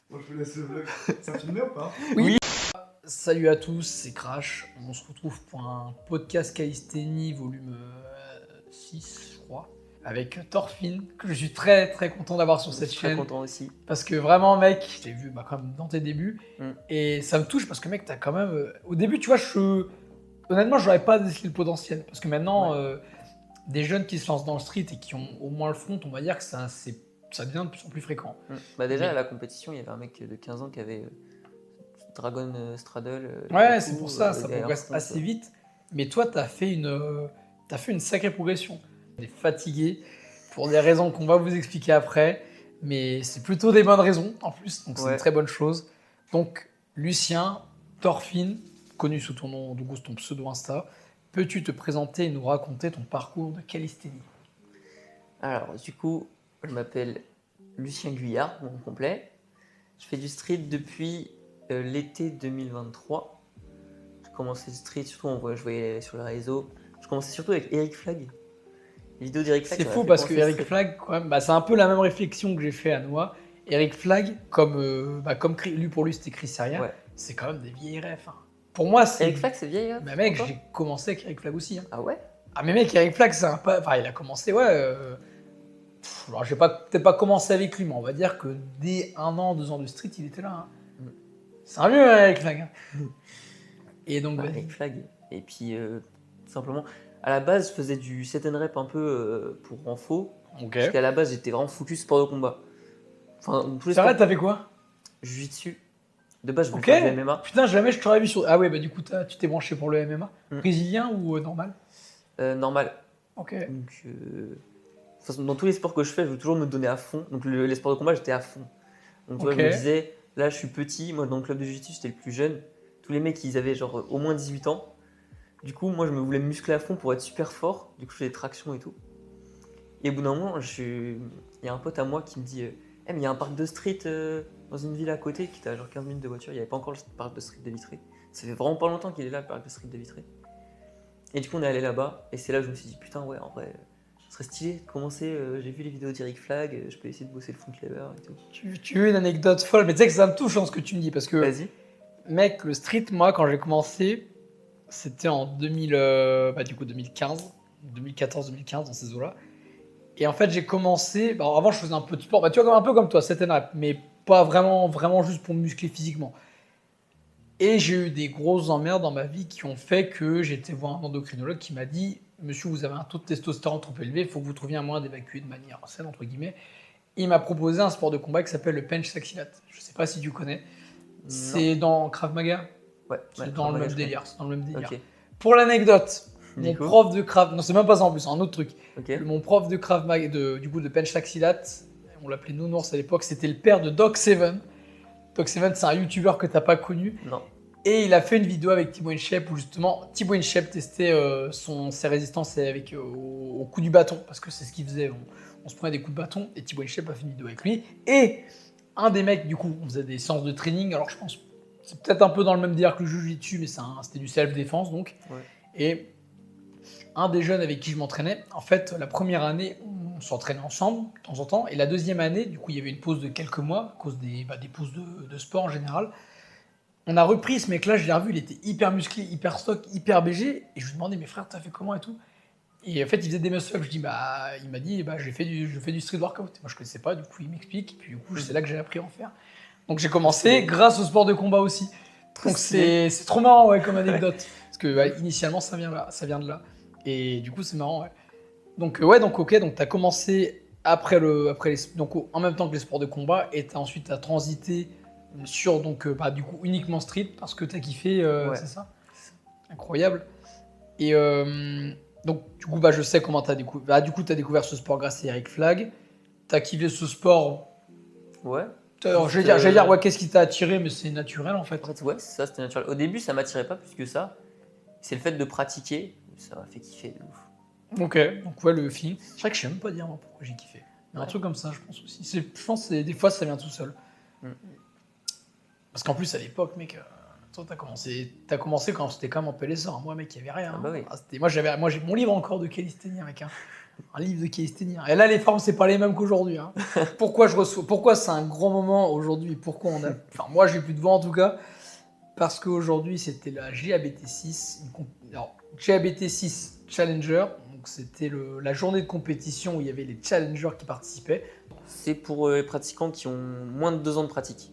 Bon, je vous laisse le vlog. Ça filmé ou pas? Oui. Salut à tous, c'est Crash. On se retrouve pour un podcast calisthénie volume 6, je crois, avec Thorfinn, que je suis très très content d'avoir sur cette chaîne. Très content aussi. Parce que vraiment, mec, je t'ai vu quand même dans tes débuts. Mm. Et ça me touche parce que, mec, t'as quand même. Au début, tu vois, honnêtement, je n'aurais pas décelé le potentiel. Parce que maintenant, des jeunes qui se lancent dans le street et qui ont au moins le front, on va dire que ça devient de plus en plus fréquent. Bah déjà, à la compétition, il y avait un mec de 15 ans qui avait Dragon Straddle. Ouais, c'est pour ça, ça progresse assez vite. Mais toi, t'as fait une sacrée progression. On est fatigué pour des raisons qu'on va vous expliquer après. Mais c'est plutôt des bonnes raisons en plus, donc c'est une très bonne chose. Donc, Lucien, Thorfinn, connu sous ton nom, du coup, ton pseudo Insta, peux-tu te présenter et nous raconter ton parcours de calisthénie? Alors, du coup, je m'appelle Lucien Guyard, mon nom complet. Je fais du street depuis l'été 2023. J'ai commencé le street, surtout je voyais sur les réseaux. Je commençais surtout avec Eric Flag. Les vidéos d'Eric Flag. C'est fou parce que Eric Flag, quand même, c'est un peu la même réflexion que j'ai fait à Noah. Eric Flag, comme lui pour lui c'était Chris Saria, c'est quand même des vieilles refs. Hein. Pour moi, c'est. Eric Flag, c'est vieille. Hein, bah, mec, j'ai commencé avec Eric Flag aussi. Hein. Ah ouais? Ah, mais mec, Eric Flag, c'est un pas. Enfin, il a commencé, alors, j'ai peut-être pas commencé avec lui, mais on va dire que dès 1 an, 2 ans de street, il était là. Hein. C'est un vieux, Eric Flag. Hein. Et donc, Eric Flag. Et puis, simplement, à la base, je faisais du set and rep un peu pour info. Ok. Parce qu'à la base, j'étais vraiment focus sport de combat. Enfin, tous les c'est vrai, t'as fait quoi? Jiu-jitsu. De base, je voulais faire du MMA. Putain, jamais je t'aurais vu sur. Ah ouais, bah du coup, tu t'es branché pour le MMA. Brésilien ou normal? Normal. Ok. Donc, de toute façon, dans tous les sports que je fais, je veux toujours me donner à fond. Donc, les sports de combat, j'étais à fond. Donc, tu vois, je me disais, là, je suis petit. Moi, dans le club de jiu-jitsu, j'étais le plus jeune. Tous les mecs, ils avaient genre au moins 18 ans. Du coup, moi, je me voulais me muscler à fond pour être super fort. Du coup, je faisais des tractions et tout. Et au bout d'un moment, il y a un pote à moi qui me dit mais il y a un parc de street dans une ville à côté qui était à genre 15 minutes de voiture. Il n'y avait pas encore le parc de street de Vitré. Ça fait vraiment pas longtemps qu'il est là, le parc de street de Vitré. Et du coup, on est allé là-bas. Et c'est là que je me suis dit putain, ouais, en vrai, ce serait stylé de commencer. J'ai vu les vidéos d'Eric Flag. Je peux essayer de bosser le front lever et tout. Tu veux une anecdote folle, mais tu sais que ça me touche ce que tu me dis parce que. Vas-y. Mec, le street, moi, quand j'ai commencé, c'était en 2015, 2014-2015, dans ces eaux-là. Et en fait, j'ai commencé. Bah, avant, je faisais un peu de sport, tu vois, un peu comme toi, set and rep, mais pas vraiment juste pour me muscler physiquement. Et j'ai eu des grosses emmerdes dans ma vie qui ont fait que j'ai été voir un endocrinologue qui m'a dit monsieur, vous avez un taux de testostérone trop élevé, il faut que vous trouviez un moyen d'évacuer de manière saine, entre guillemets. Il m'a proposé un sport de combat qui s'appelle le bench saxilate. Je sais pas si tu connais. C'est dans Krav Maga. Ouais, c'est dans le même délire. C'est dans le même délire. Okay. Pour l'anecdote, mon prof de Krav, non c'est même pas ça en plus, c'est un autre truc. Okay. Mon prof de Krav Maga, du coup de bench saxilate, on l'appelait Nounours à l'époque, c'était le père de Doc Seven. Doc Seven, c'est un YouTuber que t'as pas connu. Non. Et il a fait une vidéo avec Thibaut Inchep où justement Thibaut Inchep testait ses résistances au coup du bâton, parce que c'est ce qu'il faisait. On se prenait des coups de bâton et Thibaut Inchep a fait une vidéo avec lui. Et un des mecs, du coup, on faisait des séances de training. Alors je pense, c'est peut-être un peu dans le même délire que le jiu-jitsu, mais c'était du self-défense donc. Ouais. Et un des jeunes avec qui je m'entraînais, en fait, la première année, on s'entraînait ensemble de temps en temps. Et la deuxième année, du coup, il y avait une pause de quelques mois à cause des pauses de sport en général. On a repris ce mec-là, je l'ai revu, il était hyper musclé, hyper stock, hyper BG. Et je lui demandais, mais frère, t'as fait comment et tout? Et en fait, il faisait des muscle-ups. Il m'a dit, je fais du street workout. Moi, je connaissais pas, du coup, il m'explique. Et puis, du coup, c'est là que j'ai appris à en faire. Donc, j'ai commencé grâce au sport de combat aussi. Donc, c'est trop marrant, comme anecdote. Parce que, initialement, ça vient de là. Et du coup, c'est marrant, Donc, donc t'as commencé donc, en même temps que les sports de combat. Et ensuite, t'as transité sur, donc, du coup, uniquement street parce que t'as kiffé, c'est ça? Incroyable. Et donc, du coup, je sais comment t'as découvert. Du coup, t'as découvert ce sport grâce à Eric Flag. T'as kiffé ce sport. Ouais. J'allais dire, qu'est-ce qui t'a attiré, mais c'est naturel en fait. En fait, ouais, c'est ça, c'était naturel. Au début, ça m'attirait pas plus que ça. C'est le fait de pratiquer, ça m'a fait kiffer de ouf. Ok, donc le feeling. C'est vrai que je sais même pas dire moi pourquoi j'ai kiffé. Il y a un truc comme ça, je pense aussi. Je pense que des fois, ça vient tout seul. Parce qu'en plus, à l'époque, mec. Toi, t'as commencé quand c'était quand même en PLSA. Moi, mec, il n'y avait rien. Ah bah oui. Moi, j'ai mon livre encore de calisthénie, mec. Un livre de calisthénie. Et là, les formes, c'est pas les mêmes qu'aujourd'hui. Hein. Pourquoi c'est un grand moment aujourd'hui? Pourquoi on a. Enfin, moi, j'ai plus de vent en tout cas. Parce qu'aujourd'hui, c'était la GABT6. Alors, GABT6 Challenger. Donc, c'était la journée de compétition où il y avait les challengers qui participaient. C'est pour les pratiquants qui ont moins de 2 ans de pratique.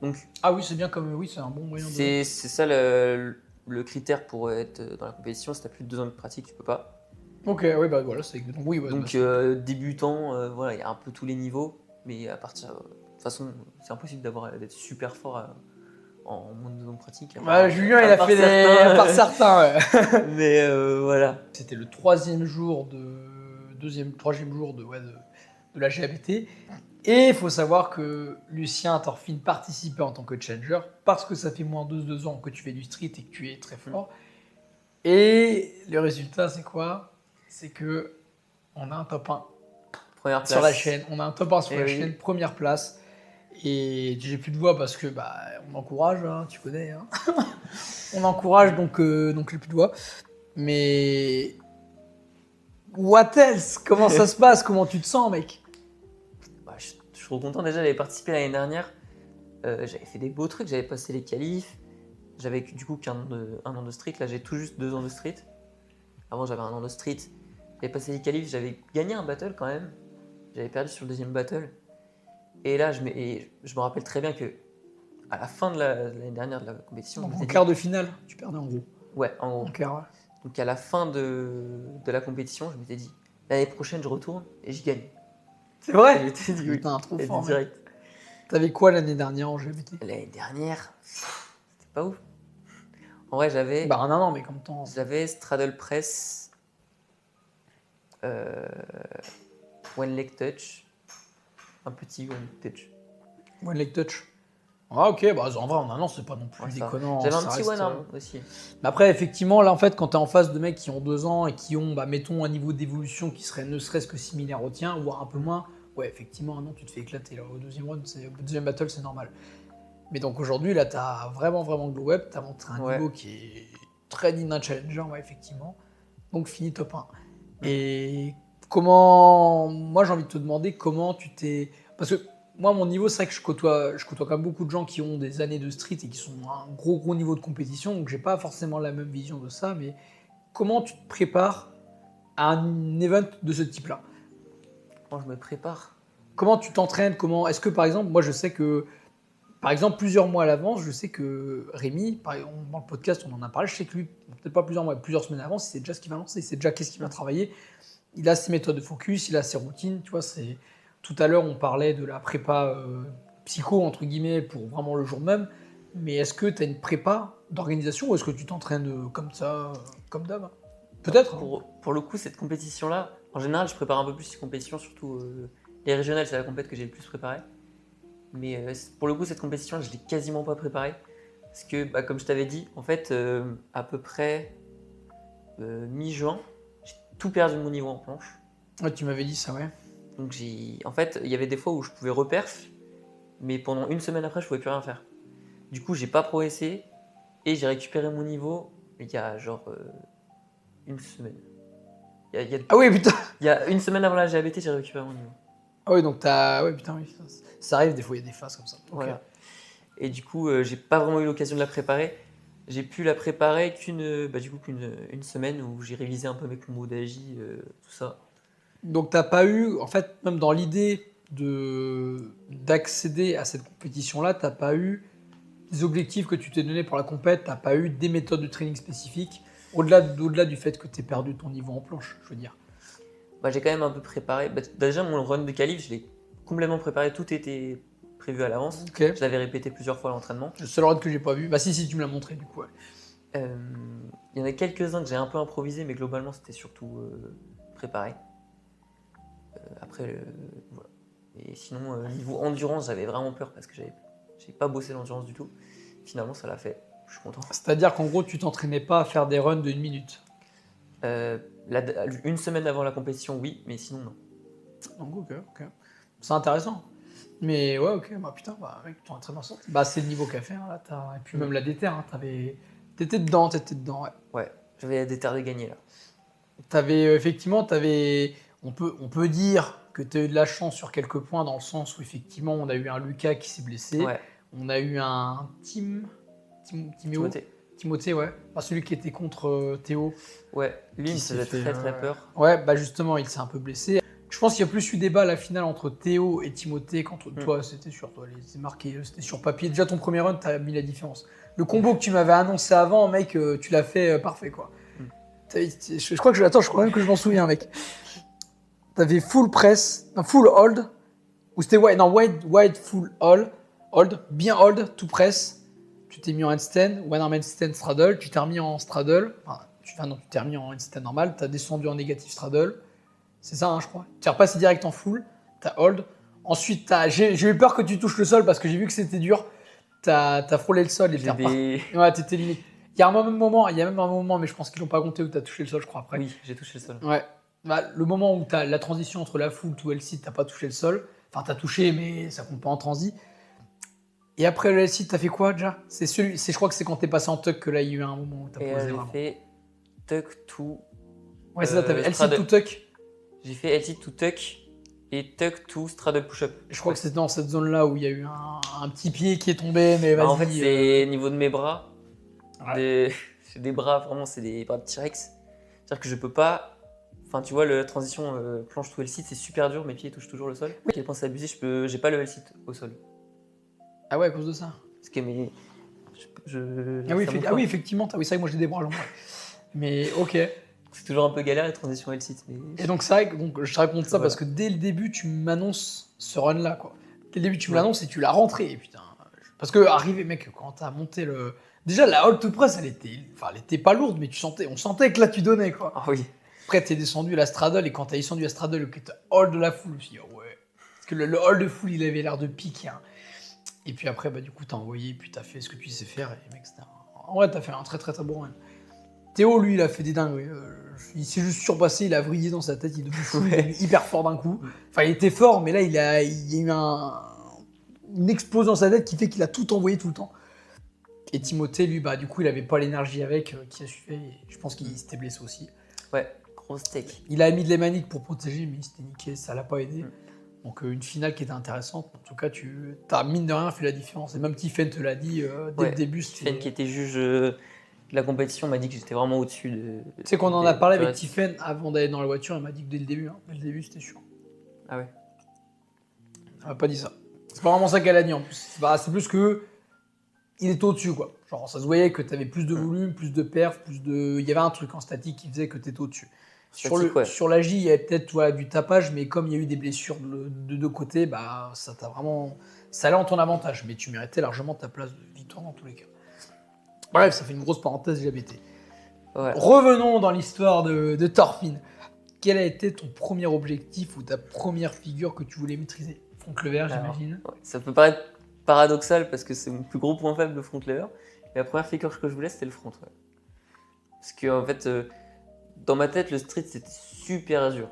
Donc, Ah oui, c'est bien comme. Oui, c'est un bon moyen de. c'est ça le critère pour être dans la compétition. Si tu as plus de 2 ans de pratique, tu peux pas. Ok, oui, bah voilà, c'est exactement. Oui, ouais, Donc, débutant, voilà, il y a un peu tous les niveaux. Mais à partir. De toute façon, c'est impossible d'être super fort en moins de 2 ans de pratique. Julien, il a fait des. À part certains, ouais. Mais voilà. C'était le troisième jour de la GABT. Et il faut savoir que Lucien Torfine participait en tant que challenger parce que ça fait moins de 2 ans que tu fais du street et que tu es très fort. Et le résultat, c'est quoi? C'est que on a un top 1 Première place. sur la chaîne. On a un top 1 sur la oui. chaîne, première place. Et j'ai plus de voix parce que on encourage, hein, tu connais. Hein. On encourage, donc j'ai plus de voix. Mais what else? Comment ça se passe? Comment tu te sens, mec? Je suis trop content. Déjà, j'avais participé l'année dernière. J'avais fait des beaux trucs. J'avais passé les qualifs. J'avais du coup un an de street. Là, j'ai tout juste 2 ans de street. Avant, j'avais 1 an de street. J'avais passé les qualifs. J'avais gagné un battle quand même. J'avais perdu sur le deuxième battle. Et là, je me rappelle très bien que à la fin de l'année dernière de la compétition. En quart de finale, tu perdais en gros. Ouais, en gros. En quart, ouais. Donc à la fin de la compétition, je m'étais dit, l'année prochaine, je retourne et je gagne. C'est vrai? Je m'étais dit oui. Putain, trop Et fort, direct. T'avais quoi l'année dernière en GBT? L'année dernière, c'était pas ouf. En vrai, j'avais un an, mais comme temps. Straddle Press, One Leg Touch, un petit One Leg Touch. One Leg Touch. Ah ok, en vrai en un an c'est pas non plus déconnant. J'avais un ça petit reste, One Arm aussi. Mais après effectivement là en fait quand t'es en face de mecs qui ont 2 ans et qui ont mettons un niveau d'évolution qui serait ne serait-ce que similaire au tien, voire un peu moins, ouais effectivement un an tu te fais éclater là, au deuxième battle c'est normal. Mais donc aujourd'hui là t'as vraiment glow up, t'as montré un niveau qui est très digne d'un challenger, ouais effectivement. Donc fini top 1. Et moi j'ai envie de te demander comment tu t'es... Parce que moi, mon niveau, c'est vrai que je côtoie quand même beaucoup de gens qui ont des années de street et qui sont à un gros niveau de compétition, donc j'ai pas forcément la même vision de ça, mais comment tu te prépares à un event de ce type-là? Comment je me prépare? Comment tu t'entraînes? Est-ce que par exemple, moi je sais que, par exemple, plusieurs mois à l'avance, je sais que Rémi, dans le podcast, on en a parlé, je sais que lui, peut-être pas plusieurs mois, plusieurs semaines avant, il sait déjà ce qu'il va lancer, il sait déjà qu'est-ce qu'il va travailler, il a ses méthodes de focus, il a ses routines, tu vois, c'est... Tout à l'heure, on parlait de la prépa psycho, entre guillemets, pour vraiment le jour même. Mais est-ce que tu as une prépa d'organisation ou est-ce que tu t'entraînes comme ça, comme d'hab? Peut-être. Pour le coup, cette compétition-là, en général, je prépare un peu plus ces compétitions, surtout les régionales, c'est la compète que j'ai le plus préparée. Mais pour le coup, cette compétition, je ne l'ai quasiment pas préparée. Parce que, comme je t'avais dit, en fait, à peu près mi-juin, j'ai tout perdu mon niveau en planche. Ouais, tu m'avais dit ça, ouais. Donc en fait, il y avait des fois où je pouvais reperf, mais pendant une semaine après, je pouvais plus rien faire. Du coup, j'ai pas progressé et j'ai récupéré mon niveau il y a genre une semaine. Ah oui, putain. Il y a une semaine avant la GABT, j'ai récupéré mon niveau. Ah oui, donc t'as... Ouais, putain, oui. Ça arrive, des fois, il y a des phases comme ça. Voilà. Okay. Et du coup, j'ai pas vraiment eu l'occasion de la préparer. J'ai pu la préparer qu'une semaine où j'ai révisé un peu mes combos d'agi, tout ça. Donc t'as pas eu, en fait, même dans l'idée d'accéder à cette compétition-là, t'as pas eu des objectifs que tu t'es donné pour la compète, t'as pas eu des méthodes de training spécifiques, au-delà du fait que t'aies perdu ton niveau en planche, je veux dire. J'ai quand même un peu préparé. Déjà, mon run de qualif, je l'ai complètement préparé, tout était prévu à l'avance. Okay. Je l'avais répété plusieurs fois à l'entraînement. Le seul run que j'ai pas vu, si, tu me l'as montré du coup. Ouais. Il y en a quelques-uns que j'ai un peu improvisé, mais globalement, c'était surtout préparé. Après, voilà. Et sinon, niveau endurance, j'avais vraiment peur parce que j'ai pas bossé l'endurance du tout. Finalement, ça l'a fait. Je suis content. C'est-à-dire qu'en gros, tu t'entraînais pas à faire des runs de 1 minute. Une semaine avant la compétition, oui, mais sinon, non. Donc, ok. C'est intéressant. Mais ouais, ok, putain, mec, ton entraînement, c'est le niveau qu'a fait, hein, là. Et puis même la déter, hein, t'étais dedans, ouais. Ouais, j'avais la déter de gagner, là. Effectivement, On peut dire que tu as eu de la chance sur quelques points, dans le sens où effectivement, on a eu un Lucas qui s'est blessé. Ouais. On a eu un Timothée, ouais. Enfin, celui qui était contre Théo. Ouais, lui, il me s'est faisait fait, très peur. Ouais, bah justement, il s'est un peu blessé. Je pense qu'il y a plus eu débat à la finale entre Théo et Timothée qu'entre toi, c'était sûr. Toi, c'est marqué, c'était sur papier. Déjà, ton premier run, t'as mis la différence. Le combo que tu m'avais annoncé avant, mec, tu l'as fait parfait, quoi. Je crois que attends, je crois même que je m'en souviens, mec. T'avais full press, non, full hold, ou c'était wide full hold, bien hold, tout press. Tu t'es mis en handstand, one arm handstand straddle, tu t'es remis en straddle, tu t'es remis en handstand normal, t'as descendu en négatif straddle, c'est ça, hein, je crois. Tu es repassé direct en full, t'as hold. Ensuite, j'ai eu peur que tu touches le sol parce que j'ai vu que c'était dur. T'as frôlé le sol et ouais, t'étais limite. Il y a même un moment, mais je pense qu'ils l'ont pas compté, où t'as touché le sol, je crois, après. Oui, j'ai touché le sol. Ouais. Bah, le moment où t'as la transition entre la full to L-sit, t'as pas touché le sol. Enfin, t'as touché, mais ça compte pas en transi. Et après le L-sit, t'as fait quoi déjà je crois que c'est quand t'es passé en tuck que là, il y a eu un moment où t'as posé j'ai vraiment. fait tuck to. Ouais, c'est ça, t'avais L-sit to tuck. J'ai fait L-sit to tuck et tuck to straddle push-up. Je crois que c'était dans cette zone-là où il y a eu un petit pied qui est tombé, mais vas-y. En fait, c'est au niveau de mes bras. Ouais. J'ai des bras, vraiment, c'est des bras de T-Rex. C'est-à-dire que je peux pas. Enfin, tu vois, la transition planche to L-sit, c'est super dur, mes pieds touchent toujours le sol. À quel point c'est abusé, j'ai pas le L-sit au sol. Ah ouais, à cause de ça. Parce que mes. Oui, effectivement, c'est vrai que moi j'ai des bras longs. Ouais. Mais ok. C'est toujours un peu galère les transitions L-sit. Mais... Et donc c'est vrai que je te raconte ça parce que dès le début tu m'annonces ce run là quoi. Dès le début tu me l'annonces et tu l'as rentré, putain. Parce que arrivé mec, quand t'as monté le. Déjà la hold to press elle était pas lourde, mais on sentait que là tu donnais quoi. Ah oui. Après t'es descendu la straddle et quand t'as descendu la straddle que t'as hold de la full, je me suis dit oh ouais. Parce que le hold de full il avait l'air de piquer. Hein. Et puis après, bah, du coup, t'as envoyé, puis t'as fait ce que tu sais faire. Et mec, en vrai, t'as fait un très très très bon run. Théo, lui, il a fait des dingueries. Il s'est juste surpassé, il a vrillé dans sa tête, il est devenu fou, il est devenu hyper fort d'un coup. Enfin, il était fort, mais là, il y a eu une explosion dans sa tête qui fait qu'il a tout envoyé tout le temps. Et Timothée, lui, bah, du coup, il avait pas l'énergie avec qui a suffi. Je pense qu'il s'était blessé aussi. Ouais, gros steak. Il a mis de l'émanique pour protéger, mais il s'était niqué, ça l'a pas aidé. Donc une finale qui était intéressante. En tout cas, tu as mine de rien fait la différence. Et même Tiffen te l'a dit dès le début. Tiffen qui était juge de la compétition m'a dit que j'étais vraiment au-dessus de... Tu sais qu'on en a parlé avec Tiffen avant d'aller dans la voiture, il m'a dit que dès le début, c'était sûr. Ah ouais. Elle m'a pas dit ça. C'est pas vraiment ça qu'elle a dit en plus. C'est plus que il est au-dessus quoi. Genre ça se voyait que tu avais plus de volume, plus de perf, il y avait un truc en statique qui faisait que tu étais au-dessus. Sur la J, il y avait peut-être du tapage, mais comme il y a eu des blessures de deux côtés, bah, ça allait en ton avantage, mais tu méritais largement ta place de victoire dans tous les cas. Bref, ça fait une grosse parenthèse LGBT. Ouais. Revenons dans l'histoire de Thorfinn. Quel a été ton premier objectif ou ta première figure que tu voulais maîtriser? Front lever, j'imagine. Ouais, ça peut paraître paradoxal parce que c'est mon plus gros point faible, le front lever. Mais la première figure que je voulais, c'était le front. Ouais. Parce que en fait... dans ma tête, le street, c'était super dur.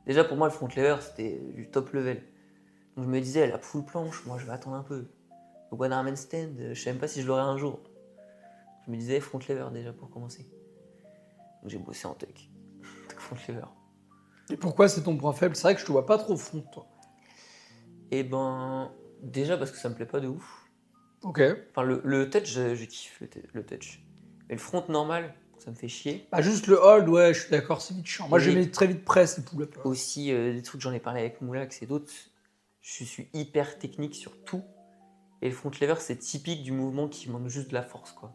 Déjà, pour moi, le front lever, c'était du top level. Donc, je me disais, la full planche, moi, je vais attendre un peu. Le one arm handstand, je sais même pas si je l'aurai un jour. Je me disais, front lever, déjà, pour commencer. Donc, j'ai bossé en tuck. Front lever. Et pourquoi c'est ton point faible? C'est vrai que je te vois pas trop front, toi. Eh ben, déjà, parce que ça me plaît pas de ouf. Ok. Enfin, le touch, je kiffe le touch. Mais le front normal... ça me fait chier. Bah juste le hold, ouais, je suis d'accord, c'est vite chiant. Moi, j'aimais très vite press et pull-up. Aussi, des trucs, j'en ai parlé avec Moulax et d'autres, je suis hyper technique sur tout. Et le front lever, c'est typique du mouvement qui manque juste de la force, quoi.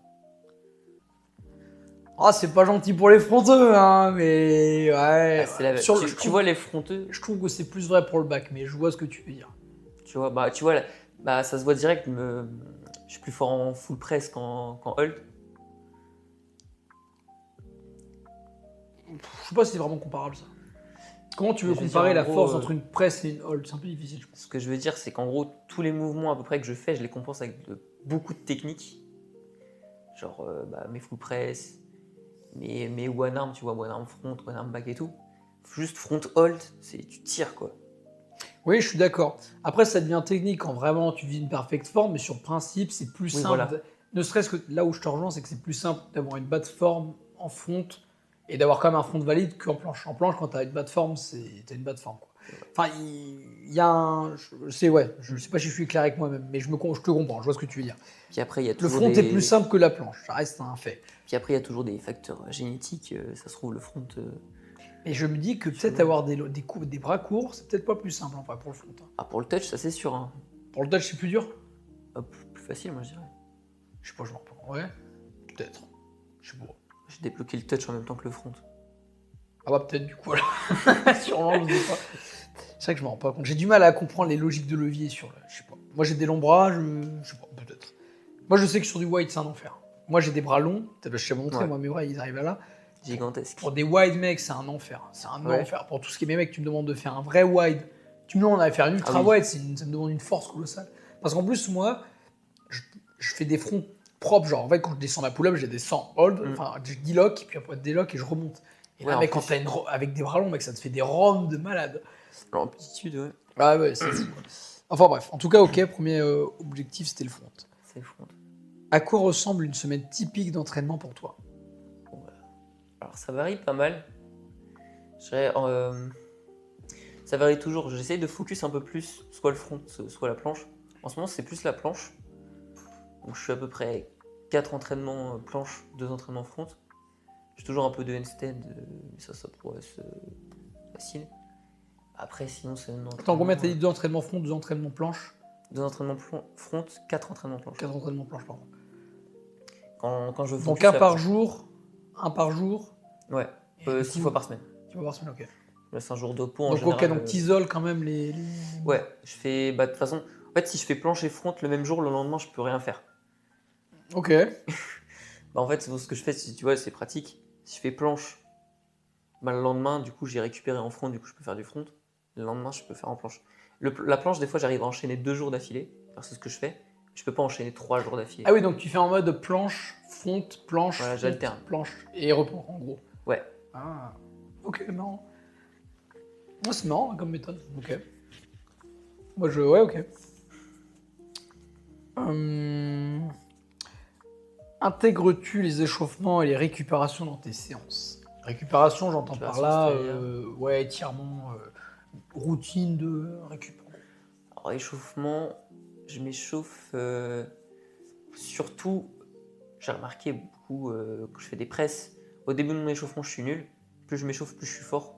Ah, c'est pas gentil pour les fronteux, hein, mais ouais. Tu vois les fronteux. Je trouve que c'est plus vrai pour le back, mais je vois ce que tu veux dire. Tu vois, ça se voit direct, je suis plus fort en full press qu'en hold. Je sais pas si c'est vraiment comparable ça. Comment tu veux comparer la force entre une presse et une hold? C'est un peu difficile, je pense. Ce que je veux dire, c'est qu'en gros, tous les mouvements à peu près que je fais, je les compense avec beaucoup de techniques. Genre mes full press, mes one arm, tu vois, one arm front, one arm back et tout. Juste front hold, tu tires quoi. Oui, je suis d'accord. Après, ça devient technique quand vraiment tu vis une perfecte forme, mais sur le principe, c'est plus simple. Voilà. Ne serait-ce que là où je te rejoins, c'est que c'est plus simple d'avoir une bad forme en front et d'avoir quand même un front valide qu'en planche. En planche, quand t'as une bas de forme, t'as une bas de forme, quoi. Enfin, il y a un... Je sais pas si je suis clair avec moi-même, mais je te comprends, je vois ce que tu veux dire. Puis après, il y a Le toujours front des... est plus simple que la planche, ça reste un fait. Puis après, il y a toujours des facteurs génétiques. Ça se trouve, le front... Et je me dis que peut-être Sûrement. avoir des bras courts, c'est peut-être pas plus simple en vrai pour le front. Hein. Ah, pour le touch, ça c'est sûr. Hein. Pour le touch, c'est plus dur. Plus facile, moi je dirais. Je sais pas, je m'en rappelle. Ouais, peut-être. Je sais pas. J'ai débloqué le touch en même temps que le front. Ah bah peut-être du coup, alors. Sûrement, je sais pas. C'est vrai que je me rends pas compte. J'ai du mal à comprendre les logiques de levier sur le... Je sais pas. Moi j'ai des longs bras, je sais pas, peut-être. Moi je sais que sur du wide, c'est un enfer. Moi j'ai des bras longs, je t'ai montré, Ouais. moi mes bras ils arrivent à là. Gigantesque. Pour des wide mecs, c'est un enfer. C'est un Ouais. enfer. Pour tout ce qui est mes mecs, tu me demandes de faire un vrai wide. Tu me demandes de faire une ultra Ah oui. wide, ça me demande une force colossale. Parce qu'en plus, moi, je fais des fronts propres. Genre, en fait, quand je descends ma pull-up, j'ai des 100 hold, enfin, je délock, puis après délock et je remonte. Et Ouais, là, en mec, quand plus. t'as avec des bras longs, mec, ça te fait des roms de malade. L'amplitude, ouais. Ah ouais, c'est fou. Quoi. Enfin bref, en tout cas, ok, premier objectif, c'était le front. C'est le front. À quoi ressemble une semaine typique d'entraînement pour toi? Alors ça varie pas mal. Je dirais, ça varie toujours. J'essaye de focus un peu plus, soit le front, soit la planche. En ce moment, c'est plus la planche. Donc je suis à peu près 4 entraînements planche, 2 entraînements front. J'ai toujours un peu de handstand, mais ça pourrait être facile. Après, sinon, c'est un Attends, combien t'as dit 2 entraînements front, 2 entraînements planche? 2 entraînements front, 4 entraînements planche. 4 entraînements planche, pardon. Quand je focus Donc un la par planche. jour, un par jour. Ouais, Et du 6 coup, fois par semaine. Tu vas voir semaine, ok. Je laisse un jour de repos en Donc général. ok, donc t'isoles quand même les... Ouais, je fais. Bah, de toute façon, en fait, si je fais planche et front le même jour, le lendemain, je peux rien faire. Ok. Bah, en fait, ce que je fais, si tu vois, c'est pratique. Si je fais planche, bah, le lendemain, du coup, j'ai récupéré en front, du coup, je peux faire du front. Le lendemain, je peux faire en planche. La planche, des fois, j'arrive à enchaîner 2 jours d'affilée. C'est ce que je fais. Je peux pas enchaîner 3 jours d'affilée. Ah oui, donc tu fais en mode planche, fonte, planche, Voilà, fonte, j'alterne. planche et repos, en gros. Ouais. Ah, ok, marrant. Moi, c'est marrant hein, comme méthode. Ok. Moi, ouais, ok. Intègres-tu les échauffements et les récupérations dans tes séances? Récupération, j'entends par là, ouais, étirement, routine de récup. Alors, échauffement, je m'échauffe surtout, j'ai remarqué beaucoup que je fais des presses. Au début de mon échauffement, je suis nul. Plus je m'échauffe, plus je suis fort.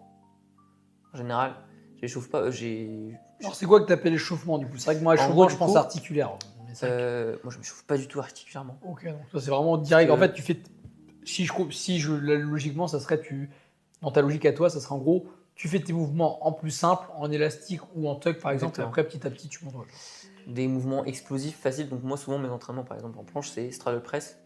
En général, je m'échauffe pas. Alors, c'est quoi que t'appelles échauffement du coup? C'est vrai que moi, échauffement, gros, je du pense coup, articulaire. Mais c'est vrai moi, je m'échauffe pas du tout articulairement. Ok, donc ça, c'est vraiment direct. Parce En que- fait, tu fais. Logiquement, ça serait dans ta logique à toi, ça serait en gros, tu fais tes mouvements en plus simple, en élastique ou en tuck par exemple, et Exactement. après petit à petit tu montes. Des mouvements explosifs, faciles. Donc moi, souvent, mes entraînements, par exemple, en planche, c'est straddle press.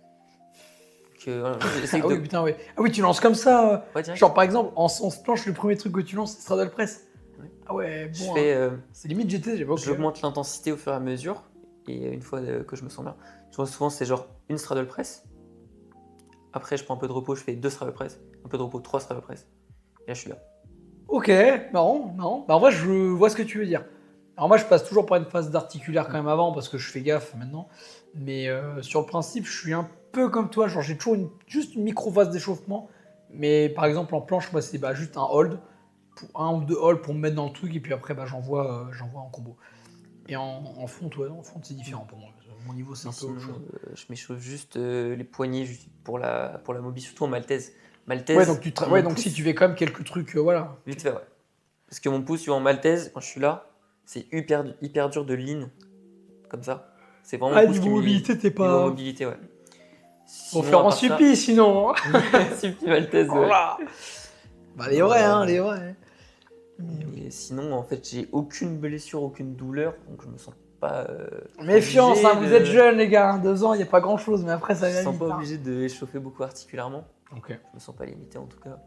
Voilà, j'essaye Ah de... oui, putain, ouais. Ah oui, tu lances comme ça. Ouais, direct. Genre par exemple, en planche, le premier truc que tu lances, c'est straddle press. Ouais. Ah ouais, Je bon. fais... C'est limite GT, j'ai pas ok. J'augmente l'intensité au fur et à mesure. Et une fois que je me sens bien, tu vois, souvent c'est genre une straddle press. Après, je prends un peu de repos, je fais 2 straddle press. Un peu de repos, 3 straddle press. Et là, je suis bien. Ok, marrant, marrant. Bah en vrai, je vois ce que tu veux dire. Alors moi, je passe toujours par une phase d'articulaire quand même avant, parce que je fais gaffe maintenant. Mais sur le principe, je suis un peu comme toi. Genre, j'ai toujours juste une micro-phase d'échauffement. Mais par exemple, en planche, moi, c'est juste un hold. Un ou deux holds pour me mettre dans le truc. Et puis après, j'envoie en combo. Et en front, ouais, en front, c'est différent pour moi. Mon niveau, c'est un peu Sinon, autre chose. je m'échauffe juste les poignets juste pour la mobilité, surtout en maltaise. Maltaise, Ouais, donc, mon donc pouce, si tu fais quand même quelques trucs, voilà. vite fait, ouais. Parce que mon pouce, tu vois, en maltaise, quand je suis là, c'est hyper dur de lean, comme ça. C'est vraiment mon pouce niveau qui me mobilité, t'es niveau pas. mobilité, ouais. Faut Sinon, faire à en part ça- suppi sinon. Suppi maltaise, ouais. Voilà. Bah, les vrais, hein, les vrais. Et sinon, en fait, j'ai aucune blessure, aucune douleur, donc je me sens pas. Méfiance, obligé hein, vous de- êtes jeunes, les gars. 2 ans, il n'y a pas grand chose, mais après, ça Je va me sens vite. pas hein. obligé de échauffer beaucoup articulairement. Ok. Je me sens pas limité en tout cas.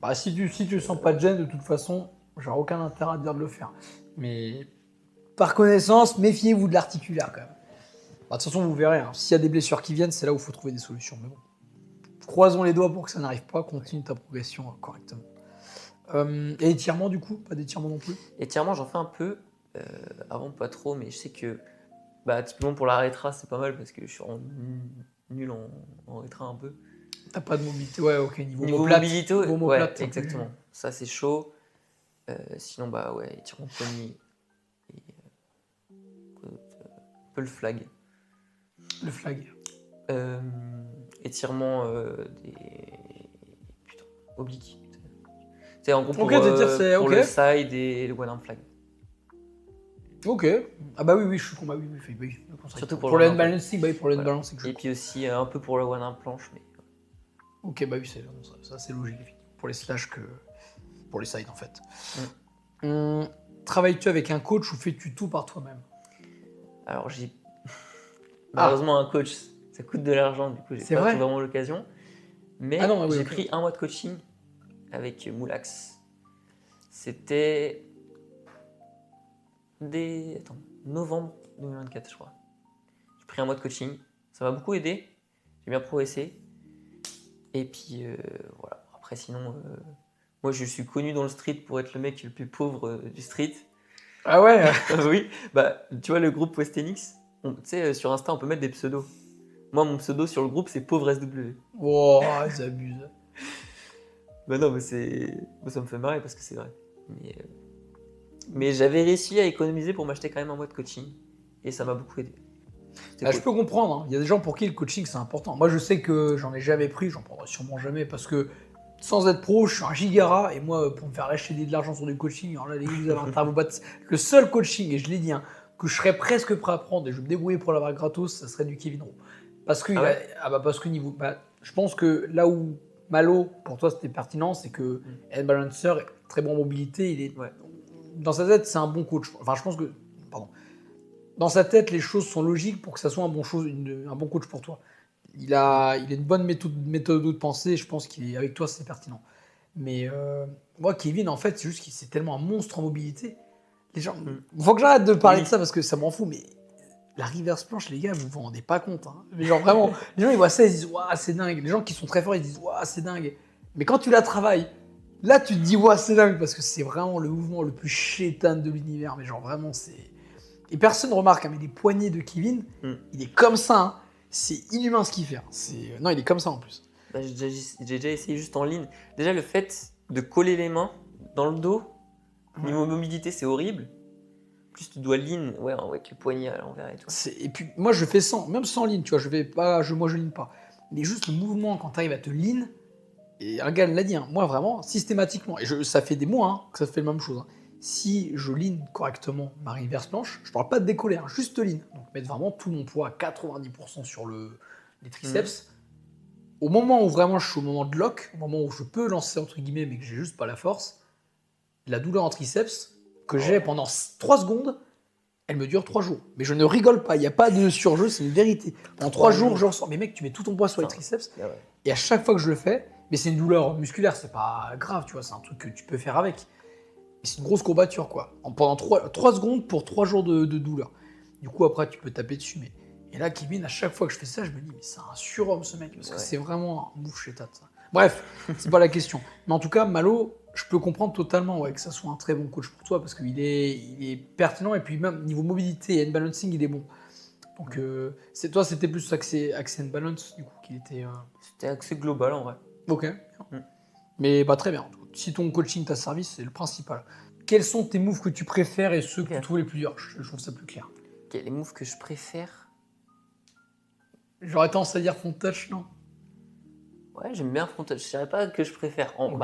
Bah, si tu sens pas de gêne, de toute façon, j'aurais aucun intérêt à dire de le faire. Mais par connaissance, méfiez-vous de l'articulaire quand même. Bah, de toute façon, vous verrez. Hein. S'il y a des blessures qui viennent, c'est là où il faut trouver des solutions. Mais bon, croisons les doigts pour que ça n'arrive pas. Continue ta progression correctement. Et étirement, du coup, pas d'étirement non plus. Étirement, j'en fais un peu. Avant, pas trop, mais je sais que typiquement pour la rétra, c'est pas mal parce que je suis nul en rétra un peu. T'as pas de mobilité, ouais, ok, niveau Niveau omoplate. mobilité, Niveau omoplate, ouais, exactement. Ça, c'est chaud. Sinon, bah ouais, étirement de poignet. Et, un peu le flag. Le flag. Étirement des. Putain, obliques. C'est en gros pour, Ok, c'est pour ok. le side et le one arm flag. Ok. Ah bah oui, je suis con, bah oui, Surtout pour pour le le hand balancing, bah oui, pour le hand Voilà. balancing, je Et suis con. puis aussi un peu pour le one arm planche. Mais... Ok, bah oui, ça c'est logique, effectivement. Pour les slash que pour les sides, en fait. Travailles-tu avec un coach ou fais-tu tout par toi-même? Alors j'ai Ah, malheureusement un coach, ça coûte de l'argent, du coup j'ai c'est pas vrai? vraiment l'occasion. Mais Ah non, ah oui, j'ai ok. pris un mois de coaching avec Moulax. C'était novembre 2024 je crois. J'ai pris un mois de coaching, ça m'a beaucoup aidé, j'ai bien progressé. Et puis voilà, après sinon, moi je suis connu dans le street pour être le mec le plus pauvre du street. Ah ouais? Oui, bah tu vois le groupe Westenix, tu sais sur Insta on peut mettre des pseudos. Moi mon pseudo sur le groupe c'est pauvre SW. Oh, ils abusent. Bah non mais moi, ça me fait marrer parce que c'est vrai. Mais j'avais réussi à économiser pour m'acheter quand même un mois de coaching et ça m'a beaucoup aidé. C'était Ah, je cool. peux comprendre, hein. Il y a des gens pour qui le coaching c'est important. Moi je sais que j'en ai jamais pris, j'en prendrai sûrement jamais parce que sans être pro, je suis un gigara et moi pour me faire lâcher de l'argent sur du coaching, alors là les gars vous avez un travail le seul coaching, et je l'ai dit, hein, que je serais presque prêt à prendre et je vais me débrouiller pour l'avoir gratos, ça serait du Kevin Rowe. Parce que, Ah ouais parce que niveau. Je pense que là où Malo, pour toi c'était pertinent, c'est que Ed Balancer est très bon en mobilité, il est. Ouais. Dans sa tête, c'est un bon coach. Enfin, je pense que. Pardon. Dans sa tête, les choses sont logiques pour que ça soit un bon coach pour toi. Il a une bonne méthode de pensée, je pense qu'avec toi, c'est pertinent. Mais moi, Kevin, en fait, c'est juste qu'il c'est tellement un monstre en mobilité. Les gens, faut que j'arrête de parler Oui. de ça parce que ça m'en fout, mais la reverse planche, les gars, vous vous rendez pas compte. Hein. Mais genre vraiment, les gens ils voient ça, ils disent waouh, c'est dingue. Les gens qui sont très forts, ils disent waouh, c'est dingue. Mais quand tu la travailles, là, tu te dis waouh, c'est dingue parce que c'est vraiment le mouvement le plus chétan de l'univers. Mais genre vraiment, c'est. Et personne ne remarque, hein, mais les poignets de Kevin, il est comme ça. Hein. C'est inhumain ce qu'il fait. Hein. Non, il est comme ça en plus. Bah, j'ai déjà essayé juste en ligne. Déjà le fait de coller les mains dans le dos, niveau mobilité c'est horrible. Plus tu dois lean, ouais, avec le poignet à l'envers et tout. Et puis moi je fais sans, même sans lean, tu vois, moi je lean pas. Mais juste le mouvement quand tu arrives à te lean, et un gars l'a dit, hein, moi vraiment, systématiquement, et ça fait des mois hein, que ça fait la même chose. Hein. Si je lean correctement ma reverse planche, je parle pas de décoller, hein, juste lean. Donc mettre vraiment tout mon poids à 90% sur les triceps. Au moment où vraiment je suis au moment de lock, au moment où je peux lancer entre guillemets mais que j'ai juste pas la force, la douleur en triceps que j'ai pendant 3 secondes, elle me dure 3 jours. Mais je ne rigole pas, il n'y a pas de surjeu, c'est une vérité. En 3 jours, je ressens. Mais mec, tu mets tout ton poids sur les triceps, et à chaque fois que je le fais, mais c'est une douleur musculaire, c'est pas grave, tu vois, c'est un truc que tu peux faire avec. Mais c'est une grosse courbature, quoi. Pendant 3 secondes pour 3 jours de douleur. Du coup, après, tu peux taper dessus. Et là, Kevin, à chaque fois que je fais ça, je me dis, mais c'est un surhomme, ce mec, parce que c'est vraiment un mouf chétat, ça. Bref, c'est pas la question. Mais en tout cas, Malo, je peux comprendre totalement que ça soit un très bon coach pour toi parce qu'il est pertinent et puis même niveau mobilité et hand balancing, il est bon. Donc c'était plus axé hand balance du coup qu'il était. C'était axé global en vrai. Ok. Mais très bien. Si ton coaching t'a servi, c'est le principal. Quels sont tes moves que tu préfères et ceux que tu trouves les plus durs? Je trouve ça plus clair. Ok, les moves que je préfère. J'aurais tendance à dire front touch, non? Ouais, j'aime bien front touch. Je dirais pas que je préfère. Ok.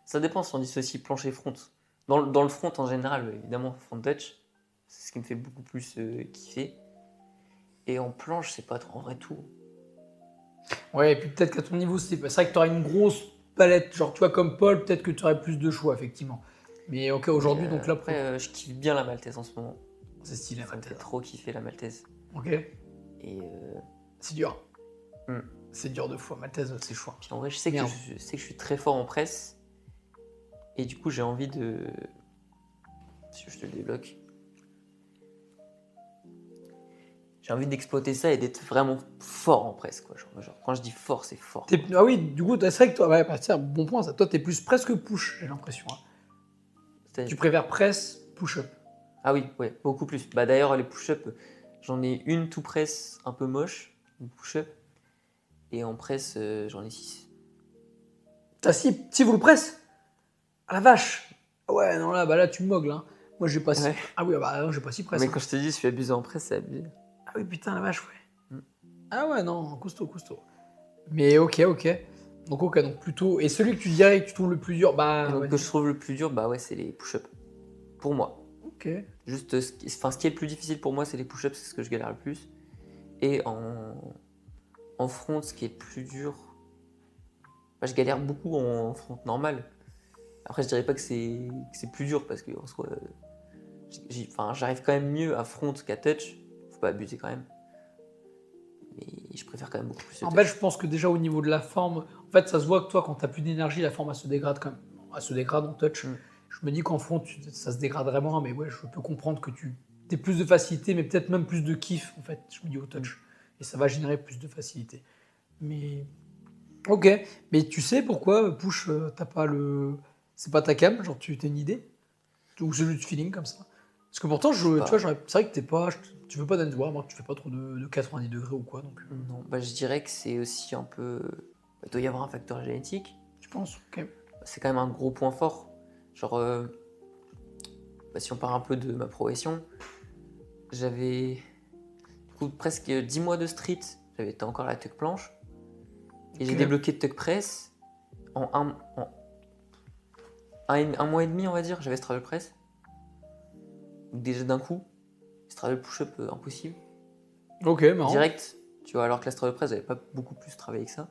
Ça dépend si on dissocie planche et front. Dans le front en général, évidemment, front touch, c'est ce qui me fait beaucoup plus kiffer. Et en planche, c'est pas trop en vrai tout. Ouais, et puis peut-être qu'à ton niveau, c'est vrai que tu aurais une grosse palette, genre tu vois comme Paul, peut-être que tu aurais plus de choix, effectivement. Mais ok, aujourd'hui, donc là, après, je kiffe bien la maltaise en ce moment. c'est stylé, Ça me fait trop kiffer la maltaise. Ok. Et c'est dur. C'est dur de fou, Maltaise, c'est chaud. puis en vrai, je sais que je suis très fort en presse. Et du coup, j'ai envie de. Si je te le débloque. J'ai envie d'exploiter ça et d'être vraiment fort en presse, quoi. Genre, quand je dis fort, c'est fort. Ah oui, du coup, c'est vrai que toi, tiens, bon point, ça. Toi, t'es plus presque push, j'ai l'impression. Hein. Tu préfères presse, push-up. Ah oui, ouais, beaucoup plus. Bah d'ailleurs, les push-up, j'en ai une tout presse un peu moche, une push-up. Et en presse, j'en ai 6. T'as 6 full press? Ah la vache! Ah ouais, non, là, tu me mogles. Hein. Moi, j'ai pas 6. Ouais. Ah oui, bah non, j'ai pas 6 press. Mais Hein. quand je te dis, je suis abusé en presse, c'est abusé. Ah oui, putain, la vache, ouais. Mm. Ah ouais, non, costaud. Mais ok. Donc plutôt. Et celui que tu dirais que tu trouves le plus dur, bah. Et donc, ouais, que je trouve le plus dur, bah ouais, c'est les push-ups. Pour moi. Ok. Juste, ce qui est le plus difficile pour moi, c'est les push-ups, c'est ce que je galère le plus. Et en front, ce qui est le plus dur, bah, je galère beaucoup en front normal. Après, je dirais pas que c'est plus dur parce que en soi, j'arrive quand même mieux à front qu'à touch. Faut pas abuser quand même. Mais je préfère quand même beaucoup plus le En touch. fait, je pense que déjà au niveau de la forme, en fait, ça se voit que toi, quand t'as plus d'énergie, la forme, elle se dégrade quand même. Elle se dégrade en touch. Mm. Je me dis qu'en front, ça se dégraderait moins, mais ouais, je peux comprendre que tu aies plus de facilité, mais peut-être même plus de kiff, en fait, je me dis au touch. Et ça va générer plus de facilité. Mais. Ok. Mais tu sais pourquoi, push, t'as pas le. C'est pas ta cam, genre tu as une idée? Ou c'est juste feeling comme ça? Parce que pourtant, tu pas. vois, c'est vrai que t'es pas. Tu veux pas d'Enswar, moi, que tu fais pas trop de 90 degrés ou quoi, donc. Non, bah, je dirais que c'est aussi un peu. Il doit y avoir un facteur génétique. Tu penses? Ok. C'est quand même un gros point fort. Genre, si on part un peu de ma progression, j'avais du coup presque 10 mois de street, j'avais été encore à la tuck planche, et j'ai Ok. débloqué de tuck press en un mois et demi, on va dire, j'avais straddle press. Donc déjà d'un coup, straddle push-up impossible. Ok, marrant. Direct, tu vois, alors que la straddle press, j'avais pas beaucoup plus travaillé que ça.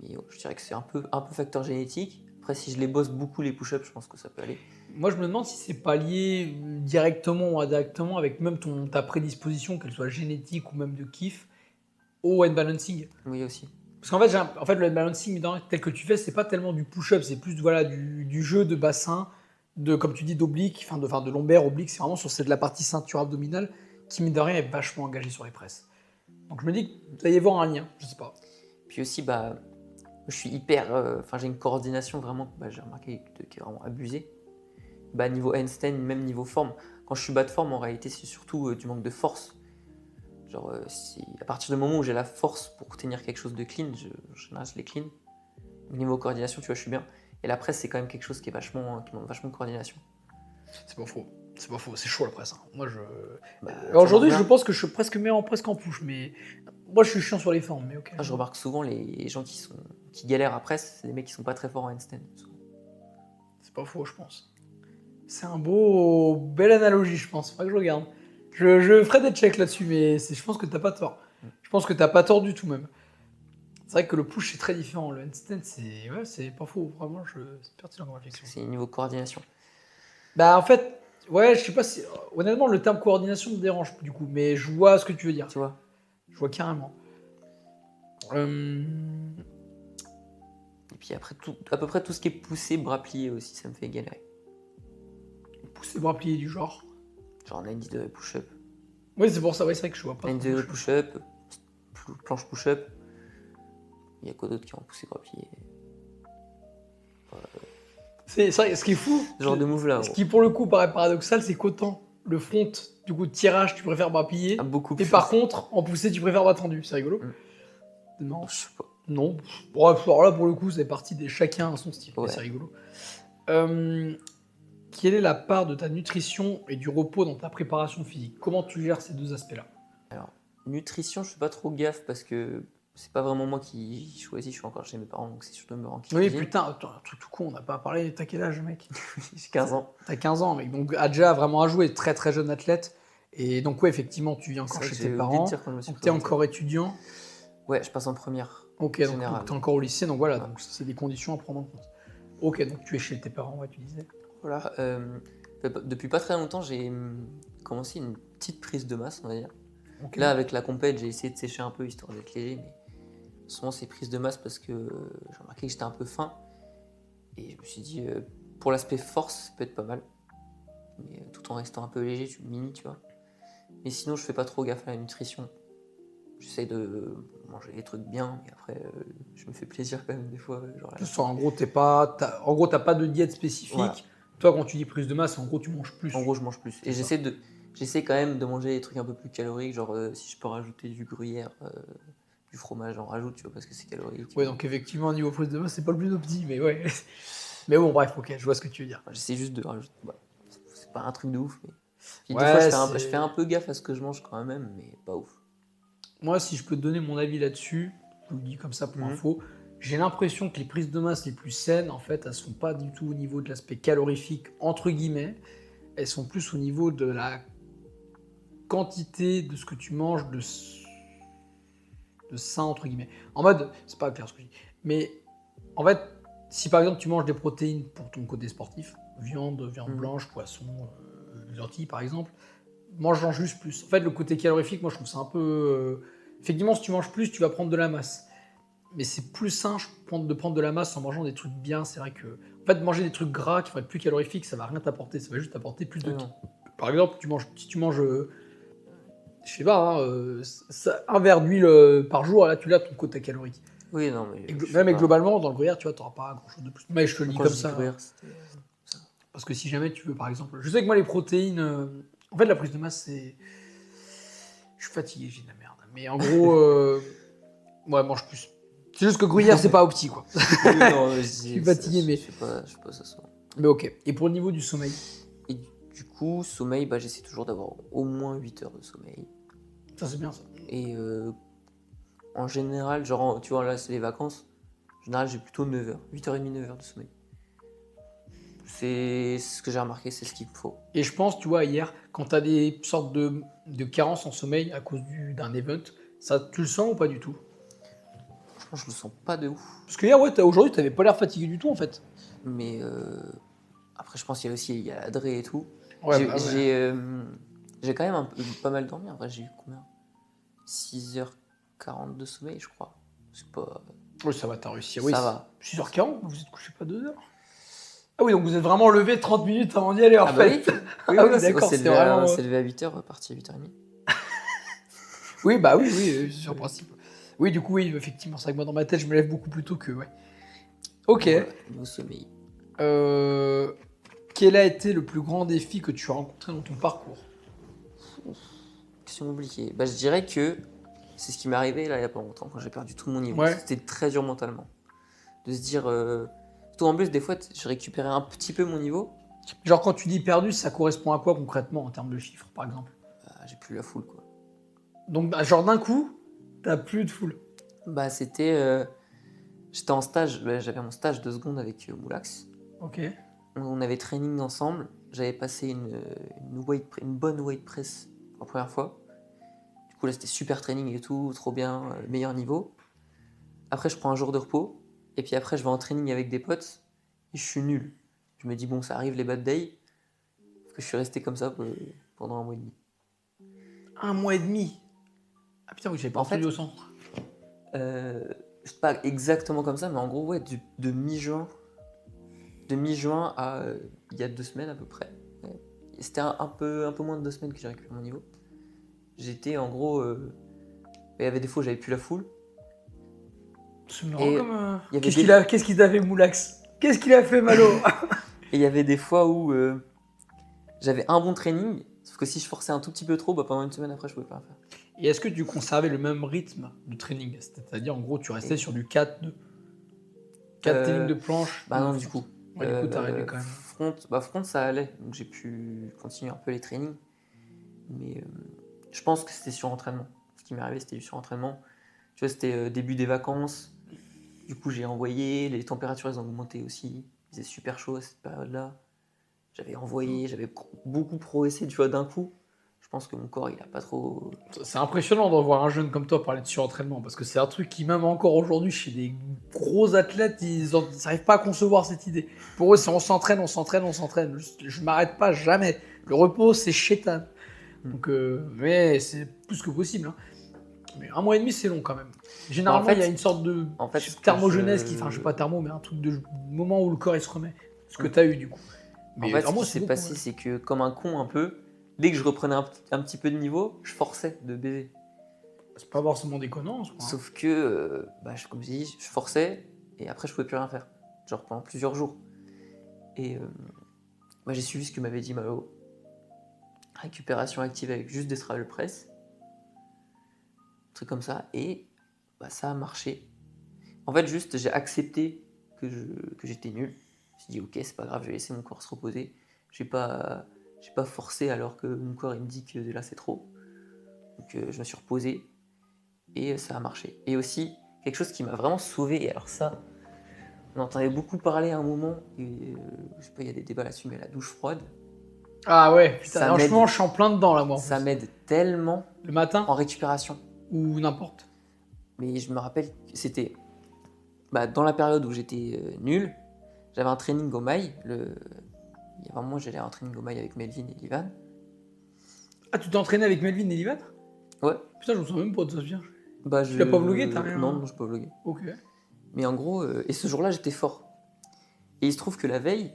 Mais je dirais que c'est un peu facteur génétique. Après, si je les bosse beaucoup, les push-ups, je pense que ça peut aller. Moi, je me demande si c'est pas lié directement ou indirectement avec même ta prédisposition, qu'elle soit génétique ou même de kiff, au hand balancing. Oui, aussi. Parce qu'en fait, le hand balancing tel que tu fais, c'est pas tellement du push-up, c'est plus voilà, du jeu de bassin, comme tu dis, d'oblique, de lombaire, oblique, c'est vraiment sur de la partie ceinture abdominale qui, mine de rien, est vachement engagée sur les presses. Donc je me dis que ça y est voir un lien, je sais pas. Puis aussi, bah, je suis hyper. J'ai une coordination vraiment, bah, j'ai remarqué, qui est vraiment abusée. Bah, niveau handstand, même niveau forme. Quand je suis bas de forme, en réalité, c'est surtout du manque de force. Genre, à partir du moment où j'ai la force pour tenir quelque chose de clean, en général, je les clean. Niveau coordination, tu vois, je suis bien. Et la presse, c'est quand même quelque chose qui demande vachement de coordination. C'est pas faux. C'est chaud la presse. Hein. Moi, Bah, aujourd'hui, tu je pense que je suis presque meilleur presque en push, mais moi, je suis chiant sur les formes, mais ok. je remarque souvent les gens qui galèrent à presse, c'est des mecs qui sont pas très forts en handstand. Souvent. C'est pas faux, je pense. C'est belle analogie, je pense. Faudrait que je regarde. Je ferai des checks là-dessus, mais je pense que t'as pas tort. Je pense que t'as pas tort du tout même. C'est vrai que le push c'est très différent. Le handstand c'est pas faux. Vraiment, c'est pertinent comme réflexion. C'est niveau coordination. Bah en fait, ouais, je sais pas si honnêtement le terme coordination me dérange du coup, mais je vois ce que tu veux dire. Tu vois. Je vois carrément. Et puis après, à peu près tout ce qui est poussé, bras pliés aussi, ça me fait galérer. Pousser bras pliés du genre. Genre 90 de push-up. Oui, c'est pour ça, ouais, c'est vrai que je vois pas. 90 de push-up, planche push-up. Il y a quoi d'autre qui est en poussé, bras pliés. C'est vrai, ce qui est fou. Ce genre de move là. Ce qui pour le coup paraît paradoxal, c'est qu'autant le front, du coup, de tirage, tu préfères bras pliés. Beaucoup Et plus. par contre, en poussée, tu préfères bras tendu. C'est rigolo. Non. Je sais pas. Non. Bref, alors là, pour le coup, c'est parti des chacun à son style. Ouais. Mais c'est rigolo. Quelle est la part de ta nutrition et du repos dans ta préparation physique? Comment tu gères ces deux aspects-là? Alors, nutrition, je fais pas trop gaffe parce que c'est pas vraiment moi qui choisis, je suis encore chez mes parents, donc c'est surtout mes parents qui Oui, cuisinent. putain, attends, un truc tout con, on n'a pas parlé. T'as quel âge, mec? J'ai 15 ans. T'as 15 ans, mec. Donc, a déjà vraiment à jouer, très très jeune athlète. Et donc, ouais, effectivement, tu vis encore C'est vrai chez que tes j'ai oublié de parents. dire quand je me suis Donc, t'es présenté. encore étudiant. Ouais, je passe en première. Ok, donc Général. t'es encore au lycée, donc voilà, Ouais. donc c'est des conditions à prendre en compte. Ok, donc tu es chez tes parents, ouais, tu disais. Voilà. Depuis pas très longtemps, j'ai commencé une petite prise de masse, on va dire. Ok. Là, avec la compète, j'ai essayé de sécher un peu histoire d'être léger, mais souvent c'est prise de masse parce que j'ai remarqué que j'étais un peu fin. Et je me suis dit, pour l'aspect force, ça peut être pas mal. Mais tout en restant un peu léger, mini, tu vois. Mais sinon, je fais pas trop gaffe à la nutrition. J'essaie de manger des trucs bien, mais après, je me fais plaisir quand même des fois. Genre, En gros, t'as pas de diète spécifique. Voilà. Toi, quand tu dis prise de masse, en gros, tu manges plus. En gros, je mange plus. Et j'essaie quand même de manger des trucs un peu plus caloriques, genre si je peux rajouter du gruyère, du fromage, j'en rajoute, tu vois, parce que c'est calorique. Ouais, donc effectivement, niveau prise de masse, c'est pas le plus opti, mais ouais. Mais bon, bref, ok, je vois ce que tu veux dire. Enfin, j'essaie juste de rajouter. Bah, c'est pas un truc de ouf, mais. Puis des Ouais, fois, c'est- je fais un peu gaffe à ce que je mange quand même, mais pas ouf. Moi, si je peux te donner mon avis là-dessus, je vous le dis comme ça pour Mhm. info, j'ai l'impression que les prises de masse les plus saines, en fait, elles sont pas du tout au niveau de l'aspect calorifique, entre guillemets, elles sont plus au niveau de la quantité de ce que tu manges de sain, entre guillemets. En mode, c'est pas clair ce que je dis, mais en fait, si par exemple tu manges des protéines pour ton côté sportif, viande Mhm. blanche, poisson, lentilles par exemple, mange-en juste plus. En fait, le côté calorifique, moi je trouve ça un peu. Effectivement, si tu manges plus, tu vas prendre de la masse. Mais c'est plus sain de prendre de la masse en mangeant des trucs bien. C'est vrai que. En fait, manger des trucs gras qui vont être plus calorifiques, ça va rien t'apporter. Ça va juste t'apporter plus de. Ouais, non. Par exemple, si tu manges. Je sais pas, hein, un verre d'huile par jour, là tu l'as ton quota calorique. Oui, non, mais. je sais Même et pas. globalement, dans le gruyère, tu vois, t'auras pas grand chose de plus. Mais je te le dis Quand comme je dis ça. gruyère, c'était. Parce que si jamais tu veux, par exemple. Je sais que moi, les protéines. En fait, la prise de masse, c'est. Je suis fatigué, j'ai de la merde. Mais en gros, ouais, mange plus. C'est juste que gruyère, c'est pas opti, quoi. Oui, non, Je suis fatigué, mais. Je sais pas, ça soit. Mais ok. Et pour le niveau du sommeil, Et du coup, sommeil, bah, j'essaie toujours d'avoir au moins 8 heures de sommeil. ça c'est bien ça. Et en général, genre, tu vois, là, c'est les vacances. En général, j'ai plutôt 9 heures, 8h30, 9 heures de sommeil. C'est ce que j'ai remarqué, c'est ce qu'il me faut. Et je pense, tu vois, hier, quand t'as des sortes de carences en sommeil à cause d'un event, ça, tu le sens ou pas du tout? Franchement, je me sens pas de ouf. Parce que hier, ouais, aujourd'hui, t'avais pas l'air fatigué du tout, en fait. Mais après, je pense qu'il y a aussi il y a la Dre et tout. Ouais, bah ouais. J'ai quand même pas mal dormi. En vrai, j'ai eu combien 6h40 de sommeil, je crois. C'est pas. Oui, ça va, t'as réussi. Ça Oui, va. 6h40, vous êtes couché pas 2 heures? Ah oui, donc vous êtes vraiment levé 30 minutes avant d'y aller, en Ah bah fait. oui, oui, Ah oui, oui, d'accord, c'est vraiment. on s'est levé à 8h, parti à 8h30. Oui, bah oui, oui, sur le principe. Oui, du coup, oui, effectivement, c'est vrai que moi, dans ma tête, je me lève beaucoup plus tôt que, ouais. Ok. Voilà, niveau sommeil. Euh, Quel a été le plus grand défi que tu as rencontré dans ton parcours? Question compliquée. Bah, je dirais que c'est ce qui m'est arrivé là il y a pas longtemps quand j'ai perdu tout mon niveau. Ouais. C'était très dur mentalement. De se dire. Surtout en plus, des fois, je récupérais un petit peu mon niveau. Genre, quand tu dis perdu, ça correspond à quoi concrètement en termes de chiffres, par exemple? Bah, j'ai plus la foule, quoi. Donc, bah, genre, d'un coup, t'as plus de foule. Bah, c'était. J'étais en stage, j'avais mon stage de seconde avec Moulax. Ok. On avait training ensemble. J'avais passé une bonne weight press pour la première fois. Du coup, là, c'était super training et tout, trop bien, meilleur niveau. Après, je prends un jour de repos. Et puis après, je vais en training avec des potes. Et je suis nul. Je me dis, bon, ça arrive les bad days. Que je suis resté comme ça pendant un mois et demi. 1 mois et demi. Ah putain, oui, j'avais pas En entendu fait, au centre. C'est pas exactement comme ça, mais en gros, ouais, de mi-juin. De mi-juin à il y a 2 semaines à peu près. Ouais. C'était un peu moins de 2 semaines que j'ai récupéré mon niveau. J'étais en gros. Il y avait des fois où j'avais plus la foule. C'est marrant Et comme. il y avait Qu'est-ce qu'il t'a fait, Moulax? Qu'est-ce qu'il a fait, Malo? Et il y avait des fois où j'avais un bon training, sauf que si je forçais un tout petit peu trop, bah, pendant une semaine après, je pouvais pas le faire. Et est-ce que tu conservais le même rythme de training? C'est-à-dire, en gros, tu restais sur du 4-2. 4 training de planche. Bah non, du coup. Ouais, du coup, t'as arrêté quand même. Front, ça allait, donc j'ai pu continuer un peu les trainings. Mais je pense que c'était sur entraînement. Ce qui m'est arrivé, c'était du surentraînement. Tu vois, c'était début des vacances. Du coup, j'ai envoyé, les températures elles ont augmenté aussi. Il faisait super chaud à cette période-là. J'avais envoyé, j'avais beaucoup progressé, tu vois, d'un coup. Je pense que mon corps, il a pas trop. C'est impressionnant de voir un jeune comme toi parler de surentraînement, parce que c'est un truc qui, même encore aujourd'hui, chez des gros athlètes, ils n'arrivent pas à concevoir cette idée. Pour eux, c'est on s'entraîne, on s'entraîne, on s'entraîne. Je m'arrête pas jamais. Le repos, c'est chétan. Donc, mais c'est plus que possible. Hein. Mais 1 mois et demi, c'est long quand même. Généralement, il y a une sorte de thermogenèse qui, enfin, je sais pas thermo, mais un truc de moment où le corps il se remet. Ce que tu as eu du coup. Mais en fait, ce qui s'est passé, c'est que comme un con un peu, dès que je reprenais un petit peu de niveau, je forçais de baiser. C'est pas forcément déconnant. Sauf que, comme je dis, je forçais et après je pouvais plus rien faire. Genre pendant plusieurs jours. Et j'ai suivi ce que m'avait dit Malo. Récupération active avec juste des travel press. Un truc comme ça. Et bah, ça a marché. En fait, juste, j'ai accepté que j'étais nul. Je me suis dit, ok, c'est pas grave, je vais laisser mon corps se reposer. J'ai pas forcé alors que mon corps il me dit que là c'est trop. Donc je me suis reposé et ça a marché. Et aussi, quelque chose qui m'a vraiment sauvé, et alors ça, on entendait beaucoup parler à un moment, et je sais pas, il y a des débats là-dessus, mais la douche froide, Ah ouais, putain, Ça franchement, m'aide. je suis en plein dedans là, moi. En ça plus. m'aide tellement Le matin en récupération. ou n'importe. Mais je me rappelle que c'était dans la période où j'étais nul, j'avais un training au mail. Il y a un moment, j'allais à un training au mail avec Melvin et Livan. Ah, tu t'es entraîné avec Melvin et Livan? Ouais. Putain, je me souviens même pas de ça, bien. Tu l'as pas vlogué, t'as rien? Non, je n'ai pas vlogué. Ok. Mais en gros, et ce jour-là, j'étais fort. Et il se trouve que la veille,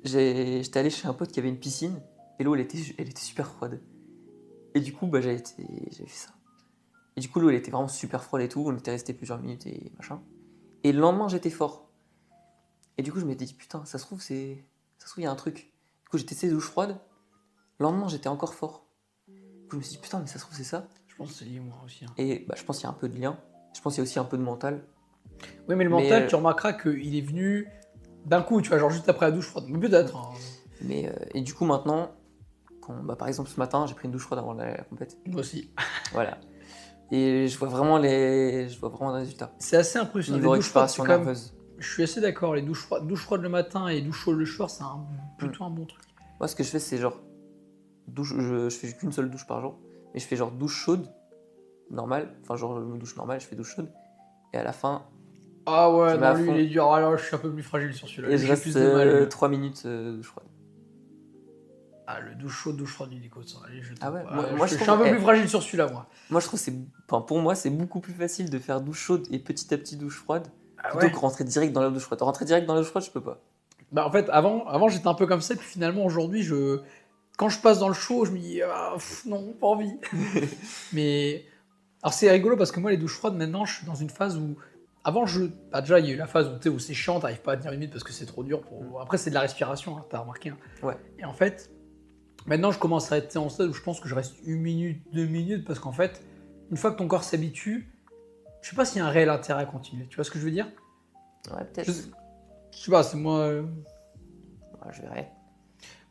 j'étais allé chez un pote qui avait une piscine, et l'eau, elle était super froide. Et du coup, j'avais fait ça. Et du coup, l'eau, elle était vraiment super froide et tout, on était resté plusieurs minutes et machin. Et le lendemain, j'étais fort. Et du coup, je m'étais dit, putain, ça se trouve, il y a un truc. Du coup, j'ai testé douche froide. Le lendemain, j'étais encore fort. Du coup, je me suis dit, putain, mais ça se trouve, c'est ça. Je pense que c'est lié, moi aussi. Et je pense qu'il y a un peu de lien. Je pense qu'il y a aussi un peu de mental. Oui, mais le mental, tu remarqueras qu'il est venu d'un coup, tu vois, genre juste après la douche froide. Mais peut-être. Hein. Et du coup, maintenant, par exemple, ce matin, j'ai pris une douche froide avant la compète. Moi aussi. Voilà. Et je vois vraiment les résultats. C'est assez impressionnant. Niveau Les douches froides, c'est récupération quand même... nerveuse. Je suis assez d'accord. Les douches froides le matin et douche chaude le soir, c'est plutôt un bon truc. Moi, ce que je fais, c'est genre je fais qu'une seule douche par jour, mais je fais genre douche chaude normale, enfin genre douche normale, je fais douche chaude, et à la fin, Ah ouais, je mets à non, lui, fond. il est dur. Alors, je suis un peu plus fragile sur celui-là. et je J'ai plus de mal. reste 3 minutes douche froide. Ah, le douche chaude, douche froide, il est ça. Allez, Ah ouais, je suis un peu plus fragile sur celui-là, moi. Moi, je trouve pour moi, c'est beaucoup plus facile de faire douche chaude et petit à petit douche froide Ah plutôt ouais. que rentrer direct dans la douche froide. Rentrer direct dans la douche froide, je peux pas. Bah en fait, avant j'étais un peu comme ça, puis finalement aujourd'hui, quand je passe dans le chaud, je me dis non, pas envie. Mais alors c'est rigolo parce que moi les douches froides maintenant, je suis dans une phase où avant déjà il y a eu la phase où c'est chiant, t'arrives pas à tenir une minute parce que c'est trop dur Après c'est de la respiration, hein, t'as remarqué. Hein. Ouais. Et en fait, maintenant je commence à être en stade où je pense que je reste 1 minute, 2 minutes parce qu'en fait, une fois que ton corps s'habitue, je sais pas s'il y a un réel intérêt à continuer. Tu vois ce que je veux dire? Ouais, peut-être. Je sais pas, c'est moi. Ouais, je verrai.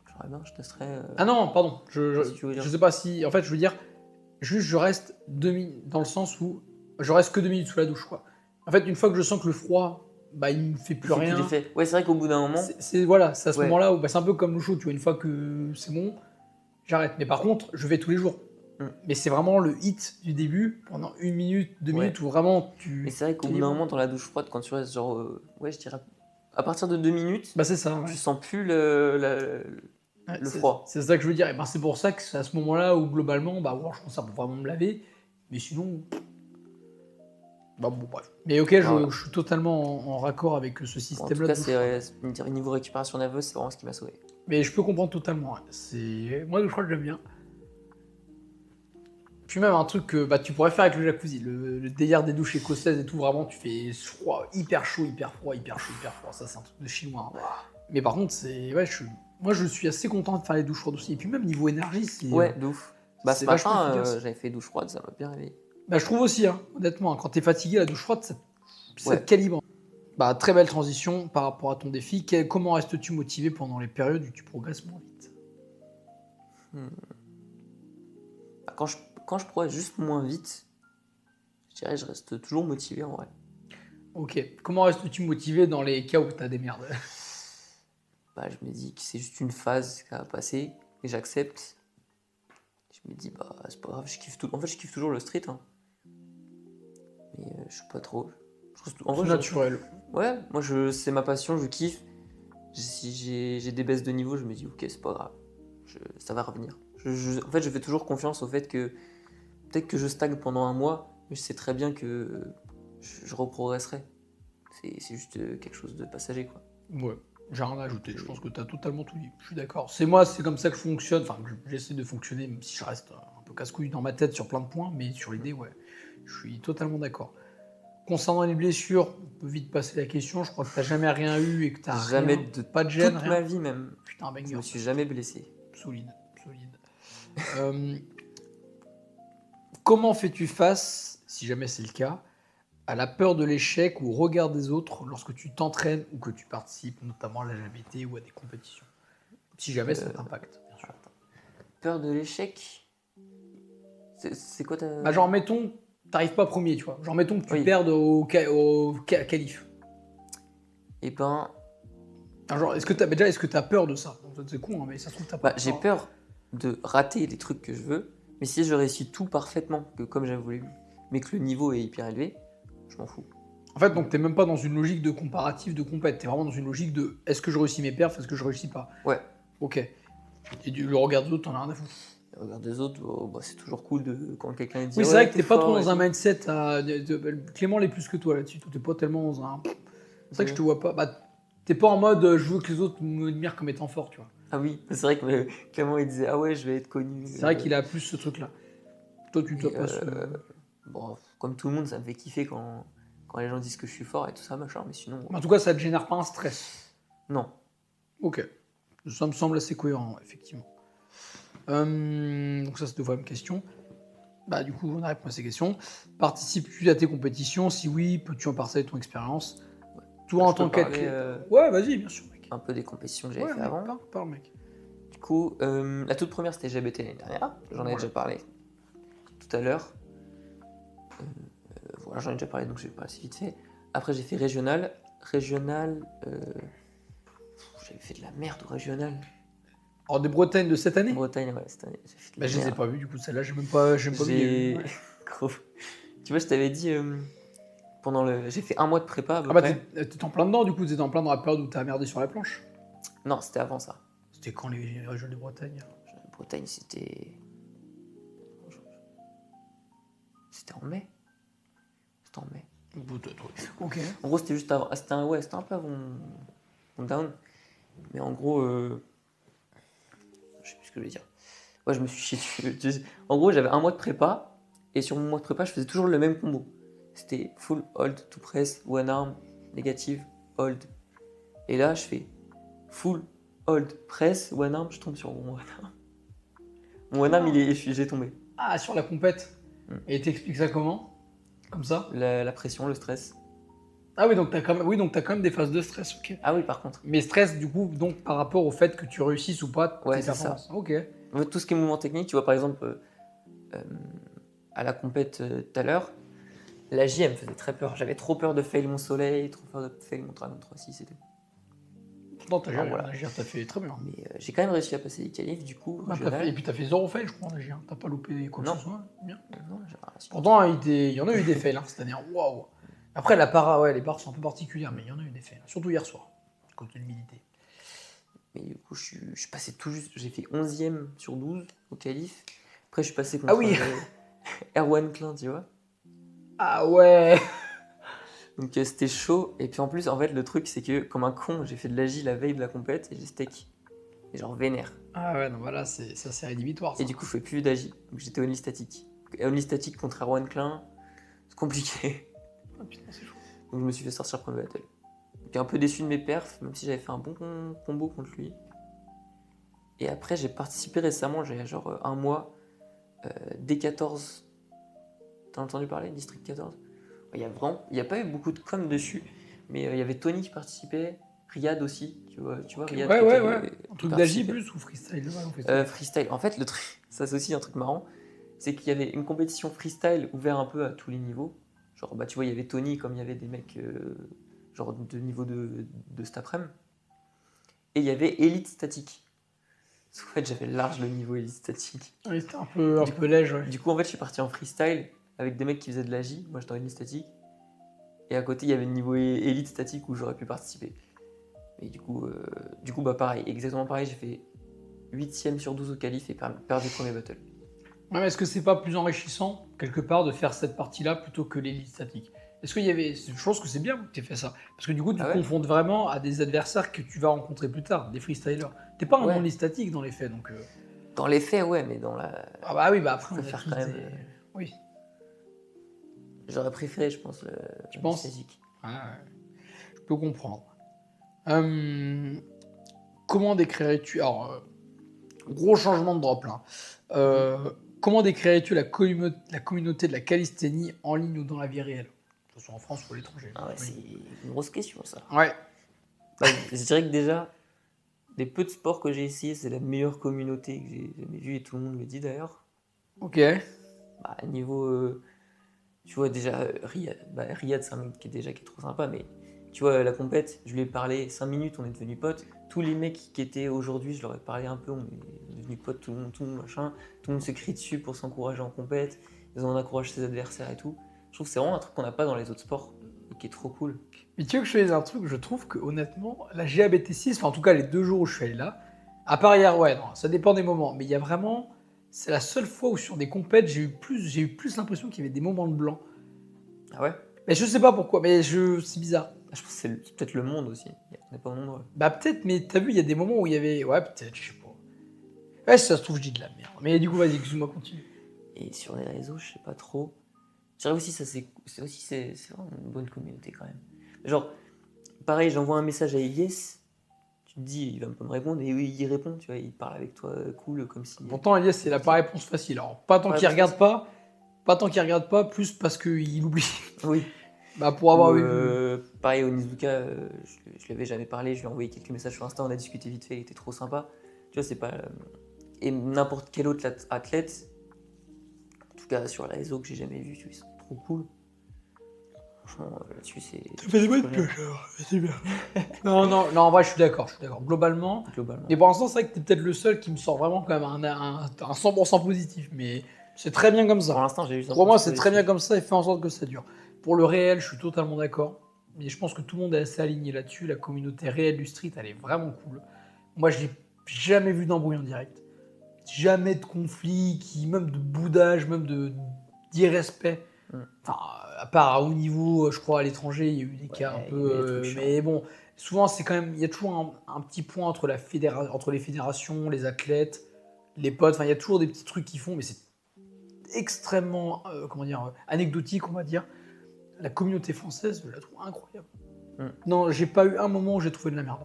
J'aurais bien, je testerai. Ah non, pardon. Si tu veux dire. Je sais pas si. En fait, je veux dire, juste je reste 2 minutes, dans le sens où je reste que 2 minutes sous la douche, quoi. En fait, une fois que je sens que le froid, il me fait plus Il fait rien. plus d'effet. Ouais, c'est vrai qu'au bout d'un moment. Voilà, c'est à ce Ouais. moment-là où c'est un peu comme le chaud, tu vois. Une fois que c'est bon, j'arrête. Mais par contre, je vais tous les jours. Mais c'est vraiment le hit du début, pendant 1 minute, 2 minutes, où vraiment tu. Mais c'est vrai qu'au bout d'un moment, dans la douche froide, quand tu restes genre. Ouais, je dirais. À partir de 2 minutes, c'est ça. Ouais. tu sens plus le froid. C'est ça que je veux dire. Et c'est pour ça que c'est à ce moment-là où globalement, je pense ça pour vraiment me laver. Mais sinon. Bon, bref. Mais ok, je suis totalement en raccord avec ce système-là. En tout cas, c'est niveau récupération nerveuse, c'est vraiment ce qui m'a sauvé. Mais je peux comprendre totalement. Ouais. Moi, je crois que j'aime bien. Puis même un truc que tu pourrais faire avec le jacuzzi, le délire des douches écossaises et tout, vraiment, tu fais froid, hyper chaud, hyper froid, hyper chaud, hyper froid. Ça, c'est un truc de chinois. Hein. Mais par contre, moi, je suis assez content de faire les douches froides aussi. Et puis même niveau énergie, c'est. Ouais, de ouf. Ce vachement matin, efficace. j'avais fait douche froide, ça m'a bien réveillé. Je trouve aussi, hein, honnêtement, quand t'es fatigué, la douche froide, ça te calibre. Très belle transition par rapport à ton défi. Comment restes-tu motivé pendant les périodes où tu progresses moins vite? Quand je progresse juste moins vite, je dirais que je reste toujours motivé en vrai. Ok. Comment restes-tu motivé dans les cas où t'as des merdes? Je me dis que c'est juste une phase qui va passer et j'accepte. Je me dis, c'est pas grave, je kiffe tout. En fait, je kiffe toujours le street. Hein. Mais je suis pas trop. En vrai, naturel. Ouais, moi, c'est ma passion, je kiffe. Si j'ai des baisses de niveau, je me dis, ok, c'est pas grave. Ça va revenir. En fait, je fais toujours confiance au fait que peut-être que je stagne pendant un mois, mais je sais très bien que je reprogresserai. C'est juste quelque chose de passager, quoi. Ouais. J'ai rien à ajouter, je pense que tu as totalement tout dit. Je suis d'accord. C'est comme ça que je fonctionne. Enfin, j'essaie de fonctionner, même si je reste un peu casse-couille dans ma tête sur plein de points, mais sur l'idée, ouais, je suis totalement d'accord. Concernant les blessures, on peut vite passer la question. Je crois que t'as jamais rien eu et que t'as jamais rien, pas de gêne, toute rien. ma vie même. Putain, banger. Je me suis jamais blessé. Solide. Comment fais-tu face si jamais c'est le cas, à la peur de l'échec ou au regard des autres lorsque tu t'entraînes ou que tu participes notamment à la LGBT ou à des compétitions. Si jamais ça t'impacte, bien sûr. Peur de l'échec. C'est quoi ta. Bah, genre, mettons, t'arrives pas premier, tu vois. Genre, mettons que tu Oui. perdes au qualif. Eh ben, Alors, genre, est-ce que t'as peur de ça? Donc, c'est con, hein, mais ça se trouve, t'as pas bah, j'ai peur de rater les trucs que je veux, mais si je réussis tout parfaitement, que comme j'avais voulu, mais que le niveau est hyper élevé, je m'en fous. En fait, donc, t'es même pas dans une logique de comparatif, de compète. T'es vraiment dans une logique de est-ce que je réussis mes perfs, est-ce que je réussis pas? Ouais. Ok. Et le regard des autres, t'en as rien à foutre. Le regard des autres, oh, bah, c'est toujours cool quand quelqu'un dit. Oui, c'est ouais, vrai que t'es pas fort trop et dans un tout. mindset Clément l'est plus que toi là-dessus. Toi, t'es pas tellement dans un. C'est vrai que je te vois pas. Bah, t'es pas en mode je veux que les autres m'admirent comme étant fort, tu vois. Ah oui, c'est vrai que Clément il disait ah ouais, je vais être connu. C'est vrai qu'il a plus ce truc-là. Toi, tu t'as pas ce. Bon, comme tout le monde, ça me fait kiffer quand les gens disent que je suis fort et tout ça, machin, mais sinon. Mais en tout cas, ça te génère pas un stress. Non. Ok. Ça me semble assez cohérent, effectivement. Donc ça, c'était une question. Bah, du coup, on a répondu à ces questions. Participes-tu à tes compétitions? Si oui, peux-tu en partager ton expérience? Toi, en Je peux tant parler, qu'athlète. Ouais, vas-y, bien sûr, mec. un peu des compétitions que j'avais Ouais, fait mec, avant. parle, mec. Du coup, la toute première c'était GBT l'année dernière, j'en ai Ouais. déjà parlé tout à l'heure. Voilà, j'en ai déjà parlé donc je vais pas assez vite fait. Après j'ai fait régional. Régional, j'avais fait de la merde au régional. Alors, des Bretagnes de cette année? Bretagne, ouais, cette année, j'ai fait de Bah, la je les ai merde. pas vus, du coup, celle-là, j'ai même pas vu. J'ai. Ouais. Gros. Tu vois, je t'avais dit, j'ai fait un mois de prépa à peu Ah bah, près. t'es en plein dedans, du coup, t'étais en plein dans la période où t'as merdé sur la planche. Non, c'était avant ça. C'était quand les régions de Bretagne? Bretagne, c'était. C'était en mai. C'était en mai. Peut-être, oui. Ok. En gros, c'était juste avant. Ah, c'était un peu avant mon down. Mais en gros, je sais plus ce que je vais dire. Ouais, je me suis chié dessus. En gros, j'avais un mois de prépa. Et sur mon mois de prépa, je faisais toujours le même combo. C'était full, hold, to press, one arm, négative, hold. Et là, je fais full, hold, press, one arm, je tombe sur mon one arm. Mon one arm, j'ai tombé. Ah, sur la compète. Hmm. Et t'expliques ça comment? Comme ça? La pression, le stress. Ah oui, donc t'as quand même des phases de stress, ok. Ah oui, par contre. Mais stress, du coup, donc par rapport au fait que tu réussisses ou pas Ouais, tes c'est ça. performances. Ok. En fait, tout ce qui est mouvement technique, tu vois, par exemple, à la compète tout à l'heure, la J, elle me faisait très peur. J'avais trop peur de fail mon soleil, trop peur de fail mon dragon 3-6 et tout. Pourtant, t'as géré, voilà. la GR, t'as fait très bien. Mais j'ai quand même réussi à passer les qualifs, du coup, Bah, régional. et puis t'as fait 0 fail, je crois, en GR. T'as pas loupé quoi que Non. ce soit. Bien. Non, j'ai pas réussi. Pourtant, il y en a eu des fails cette année. Waouh. Après, la para, ouais, les barres sont un peu particulières, mais il y en a eu des fails. Surtout hier soir, côté humilité. Mais du coup, je suis passé tout juste. J'ai fait 11e sur 12 au qualif. Après, je suis passé contre Ah oui. Erwan Klein, tu vois. Ah ouais. Donc c'était chaud. Et puis en plus, en fait, le truc, c'est que comme un con, j'ai fait de l'agi la veille de la compète et j'ai steak. Et genre vénère. Ah ouais, non, voilà, c'est rédhibitoire. Ça. Et du coup, je fais plus d'agi. Donc j'étais only statique. Et only statique contre Erwan Klein, c'est compliqué. Ah putain, c'est chaud. Donc je me suis fait sortir premier battle. J'étais un peu déçu de mes perfs, même si j'avais fait un bon combo contre lui. Et après, j'ai participé récemment, j'ai genre un mois, D14. T'as entendu parler, District 14? Il n'y a pas eu beaucoup de com dessus, mais il y avait Tony qui participait, Riyad aussi, tu vois Riyad qui Ouais. Un qui truc d'agi participait. plus ou freestyle ouais, on fait ça. Freestyle. En fait, le truc, ça c'est aussi un truc marrant, c'est qu'il y avait une compétition freestyle ouverte un peu à tous les niveaux. Genre, bah tu vois, il y avait Tony comme il y avait des mecs genre de niveau de cet après-midi. Et il y avait Elite Statique. Parce qu'en fait, j'avais large le niveau Elite Statique. Oui, c'était un peu léger. Ouais. Du coup, en fait, je suis parti en freestyle avec des mecs qui faisaient de l'agi. Moi, j'étais en Elite Statique. Et à côté, il y avait le niveau Elite Statique où j'aurais pu participer. Et du coup, bah pareil, exactement pareil, j'ai fait 8ème sur 12 au qualif et perdu le premier battle. Ouais, mais est-ce que c'est pas plus enrichissant, quelque part, de faire cette partie-là plutôt que l'élite statique? Est-ce qu'il y avait. Je pense que c'est bien que tu aies fait ça. Parce que du coup, tu Ah ouais confrontes vraiment à des adversaires que tu vas rencontrer plus tard, des freestylers. T'es pas un Ouais. non-élite statique dans les faits, donc. Dans les faits, ouais, mais dans la. Ah bah oui, bah après, Je on a préfère tous quand même, des- Oui. J'aurais préféré, je pense, Tu penses statique. Ouais, je peux comprendre. Comment décrirais-tu. Alors, Gros changement de drop là. Comment décrirais-tu la communauté de la calisthénie en ligne ou dans la vie réelle? Que ce soit en France ou à l'étranger. Ah ouais, Oui. c'est une grosse question ça. Ouais. Bah, je dirais que déjà, des peu de sports que j'ai essayé, c'est la meilleure communauté que j'ai jamais vue et tout le monde le dit d'ailleurs. Ok. Bah, niveau, tu vois déjà, Riyad c'est un mec qui est trop sympa, mais tu vois, la compète, je lui ai parlé 5 minutes, on est devenus potes. Tous les mecs qui étaient aujourd'hui, je leur ai parlé un peu, on est devenus potes, tout le monde machin. Tout le monde se crie dessus pour s'encourager en compète. Ils en encouragent ses adversaires et tout. Je trouve que c'est vraiment un truc qu'on n'a pas dans les autres sports et qui est trop cool. Mais tu veux que je te dise un truc, je trouve que honnêtement, la GABT6, enfin en tout cas les 2 jours où je suis allé là, à part hier, ouais, non, ça dépend des moments, mais il y a vraiment, c'est la seule fois où sur des compètes, j'ai eu plus l'impression qu'il y avait des moments de blanc. Ah ouais? Mais je sais pas pourquoi, mais c'est bizarre. Je pense que c'est peut-être le monde aussi. On n'est pas nombreux. Bah peut-être, mais t'as vu, il y a des moments où il y avait, ouais, peut-être, je sais pas. Ouais, si ça se trouve, je dis de la merde. Mais du coup, vas-y, excuse-moi, continue. Et sur les réseaux, je sais pas trop. Je dirais aussi ça c'est vraiment une bonne communauté quand même. Genre, pareil, j'envoie un message à Elias, tu te dis il va pas me répondre, et oui, il répond, tu vois, il parle avec toi cool comme si. Pourtant, Elias, c'est la pas réponse facile. Alors, pas tant qu'il regarde pas, plus parce qu'il oublie. Oui. Bah pour avoir Ou, eu. pareil, Onizuka, je lui avais jamais parlé, je lui ai envoyé quelques messages sur Insta, on a discuté vite fait, il était trop sympa. Tu vois, c'est pas. Et n'importe quel autre athlète, en tout cas sur les réseaux que j'ai jamais vu, tu vois, ils sont trop cool. Franchement, là-dessus, c'est. Ça fait des bonnes pioches, alors, c'est bien. non, en vrai, je suis d'accord. Globalement. Globalement. Et pour l'instant, c'est vrai que t'es peut-être le seul qui me sort vraiment quand même un 100% positif. Mais c'est très bien comme ça. Pour l'instant, j'ai eu ça. Pour moi, c'est très bien comme ça et fais en sorte que ça dure. Pour le réel, je suis totalement d'accord. Mais je pense que tout le monde est assez aligné là-dessus. La communauté réelle du street, elle est vraiment cool. Moi, je n'ai jamais vu d'embrouille en direct. Jamais de conflit, même de boudage, même d'irrespect. Enfin, à part à haut niveau, je crois, à l'étranger, il y a eu des cas un peu. Mais bon, souvent, c'est quand même. Il y a toujours un petit point entre les fédérations, les athlètes, les potes. Enfin, il y a toujours des petits trucs qu'ils font, mais c'est extrêmement, anecdotique, on va dire. La communauté française, je la trouve incroyable. Non, j'ai pas eu un moment où j'ai trouvé de la merde.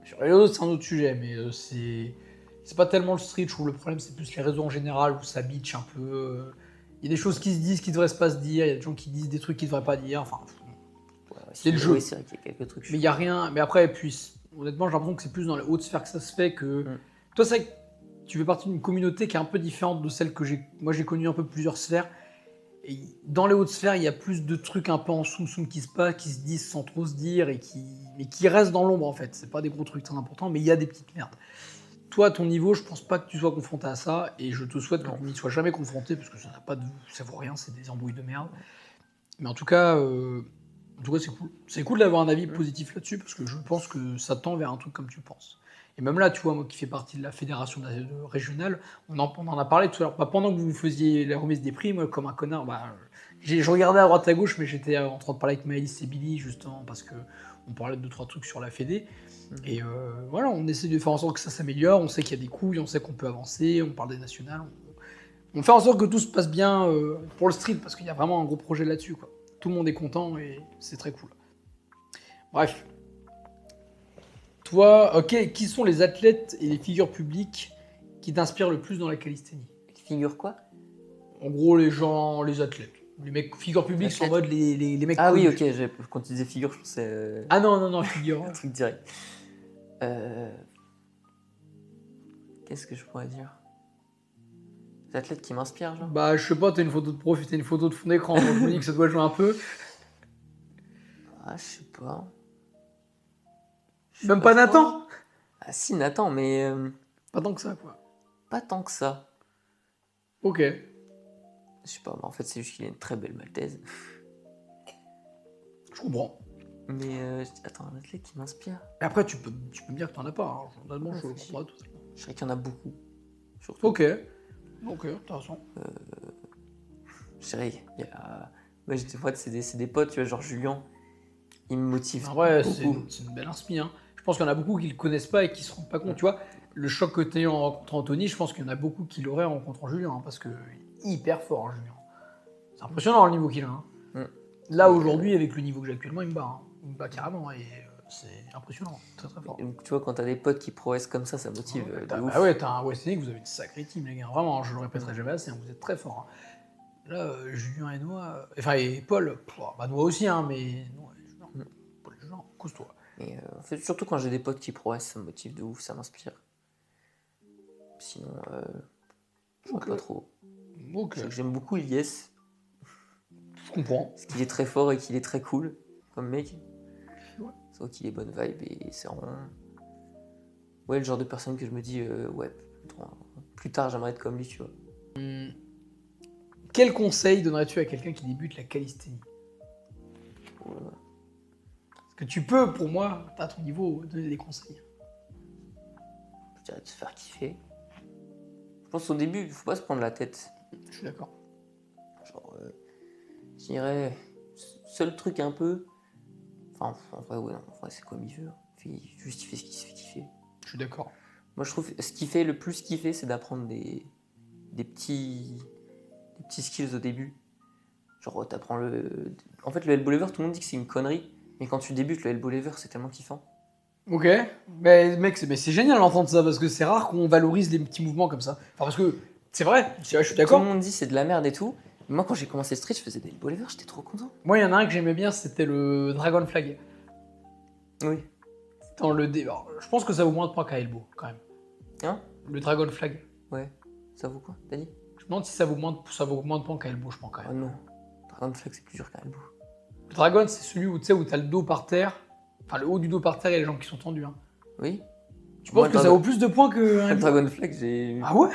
Sur les autres, c'est un autre sujet, mais c'est pas tellement le street. Je trouve le problème, c'est plus les réseaux en général où ça bitch un peu. Il y a des choses qui se disent qui devraient pas se dire. Il y a des gens qui disent des trucs qu'ils devraient pas dire. Enfin, c'est le jeu. Oui, c'est vrai qu'il y a quelques trucs. Mais il y a rien. Mais après, puis honnêtement, j'ai l'impression que c'est plus dans les hautes sphères que ça se fait que. Toi, c'est vrai que tu fais partie d'une communauté qui est un peu différente de celle que j'ai connue un peu plusieurs sphères. Et dans les hautes sphères, il y a plus de trucs un peu en soum-soum qui se passent, qui se disent sans trop se dire, mais qui restent dans l'ombre en fait. C'est pas des gros trucs très importants, mais il y a des petites merdes. Toi, à ton niveau, je pense pas que tu sois confronté à ça, et je te souhaite que tu n'y sois jamais confronté, parce que ça vaut rien, c'est des embrouilles de merde. Mais en tout cas, c'est cool. C'est cool d'avoir un avis positif là-dessus, parce que je pense que ça tend vers un truc comme tu penses. Et même là, tu vois, moi qui fais partie de la fédération régionale, on en a parlé tout à l'heure. Bah, pendant que vous faisiez la remise des prix, moi, comme un connard, je regardais à droite à gauche, mais j'étais en train de parler avec Maëlys et Billy, justement, parce qu'on parlait de 2-3 trucs sur la fédé. Et voilà, on essaie de faire en sorte que ça s'améliore, on sait qu'il y a des couilles, on sait qu'on peut avancer, on parle des nationales. On fait en sorte que tout se passe bien pour le street, parce qu'il y a vraiment un gros projet là-dessus, quoi. Tout le monde est content et c'est très cool. Bref. Toi, ok, qui sont les athlètes et les figures publiques qui t'inspirent le plus dans la calisthénie? Figure quoi? En gros, les athlètes. Les mecs, figures publiques, c'est en mode les mecs. Ah connus. oui, ok, quand tu disais figure, je pensais. Ah non, figure. Un truc direct. Qu'est-ce que je pourrais dire? Les athlètes qui m'inspirent, genre? Bah, je sais pas, t'as une photo de profil, t'as une photo de fond d'écran, donc je me dis que ça doit jouer un peu. Ah, je sais pas. Même pas Nathan? Ah si, Nathan, mais Pas tant que ça, quoi. pas tant que ça. Ok. Je sais pas, mais en fait, c'est juste qu'il a une très belle maltaise. Je comprends. Mais attends, un athlète qui m'inspire? Et après, tu peux me dire que t'en as pas, hein. Honnêtement, je comprends pas totalement. Je dirais qu'il y en a beaucoup. Surtout. Ok, t'as raison. Je dirais, il y a. Moi, des fois, c'est des potes, tu vois, genre Julien. Il me motive. En vrai, beaucoup. c'est une belle inspi, hein. Je pense qu'il y en a beaucoup qui le connaissent pas et qui se rendent pas compte. Tu vois, le choc que t'as eu en rencontrant Anthony, je pense qu'il y en a beaucoup qui l'auraient en rencontrant Julien, hein, parce que il est hyper fort, hein, Julien. C'est impressionnant le niveau qu'il a. Hein. Là, aujourd'hui, avec le niveau que j'ai actuellement, il me bat. Hein. Il me bat carrément. Et C'est impressionnant, très très fort. Et donc, tu vois, quand t'as des potes qui progressent comme ça motive de ouf. Ah ouais, t'as un Westing, vous avez une sacrée team, les gars. Vraiment, je le répéterai jamais assez, hein, vous êtes très forts. Hein. Là, Julien et Noah, enfin, et Paul, bah Noah aussi, hein, mais Noah et Julien, Paul et Julien, cause-toi. Et en fait, surtout quand j'ai des potes qui progressent, ça me motive de ouf, ça m'inspire. Sinon, je vois Ok. pas trop. Ok, C'est que j'aime beaucoup Ilyes, je comprends. parce qu'il est très fort et qu'il est très cool comme mec. Ouais. C'est vrai qu'il est bonne vibe et c'est vraiment. Ouais, le genre de personne que je me dis, ouais, plus tard j'aimerais être comme lui, tu vois. Quel conseil donnerais-tu à quelqu'un qui débute la calisthénie? Ouais. Parce que tu peux, pour moi, à ton niveau, donner des conseils. Je dirais de se faire kiffer. Je pense au début, il faut pas se prendre la tête. Je suis d'accord. Genre, je dirais, seul truc un peu. Enfin, en vrai, ouais, non, en vrai, c'est comme il veut. Juste, il fait ce qui se fait kiffer. Je suis d'accord. Moi, je trouve ce qui fait le plus kiffer, c'est d'apprendre des petits skills au début. Genre, t'apprends le. En fait, le elbow lever, tout le monde dit que c'est une connerie. Mais quand tu débutes, le elbow lever, c'est tellement kiffant. Ok, mais mec, c'est génial d'entendre ça parce que c'est rare qu'on valorise les petits mouvements comme ça. Enfin, parce que c'est vrai, je suis Tout d'accord. le monde dit c'est de la merde et tout. Mais moi, quand j'ai commencé street, je faisais des elbow lever, j'étais trop content. Moi, il y en a un que j'aimais bien, c'était le Dragon Flag. Oui. Dans le dé. Alors, je pense que ça vaut moins de points qu'à Elbow, quand même. Hein? Le Dragon Flag. Ouais. Ça vaut quoi, t'as dit? Je me demande si ça vaut moins de points qu'à Elbow, je pense quand Oh même. non. Dragon Flag, c'est plus dur qu'un elbow. Le Dragon, c'est celui où tu sais où t'as le dos par terre. Enfin, le haut du dos par terre et les jambes qui sont tendues. Hein. Oui. Tu Moi, penses que ça vaut plus de points que un Le Elbow? Dragon Flag, j'ai. Ah ouais?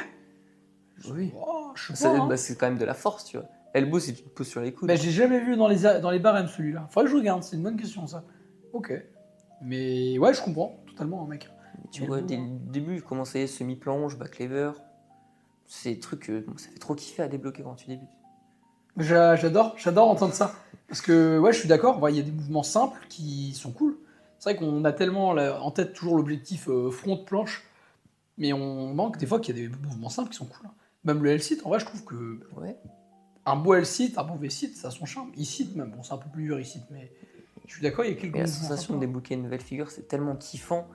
Oui. Oh, je sais Ça, pas. Hein. bah, c'est quand même de la force, tu vois. Elbow, c'est tu te poses sur les coudes. Bah, j'ai jamais vu dans les barèmes celui-là. Faudrait que je regarde, c'est une bonne question ça. Ok. Mais ouais, je comprends totalement, hein, mec. Mais tu vois, Elbow, dès hein. le début, je commençais semi-planche, back lever. C'est des trucs, bon, ça fait trop kiffer à débloquer quand tu débutes. J'adore entendre ça. Parce que, ouais, je suis d'accord, il y a des mouvements simples qui sont cool. C'est vrai qu'on a tellement en tête toujours l'objectif front de planche, mais on manque des fois qu'il y a des mouvements simples qui sont cool. Hein. Même le L-sit, en vrai, je trouve que Ouais. un beau L-sit, un mauvais sit, ça a son charme. E-sit, même, bon, c'est un peu plus dur, E-sit, mais je suis d'accord, il y a quelques Et la mouvements sensation de sympas. débloquer une nouvelle figure, c'est tellement kiffant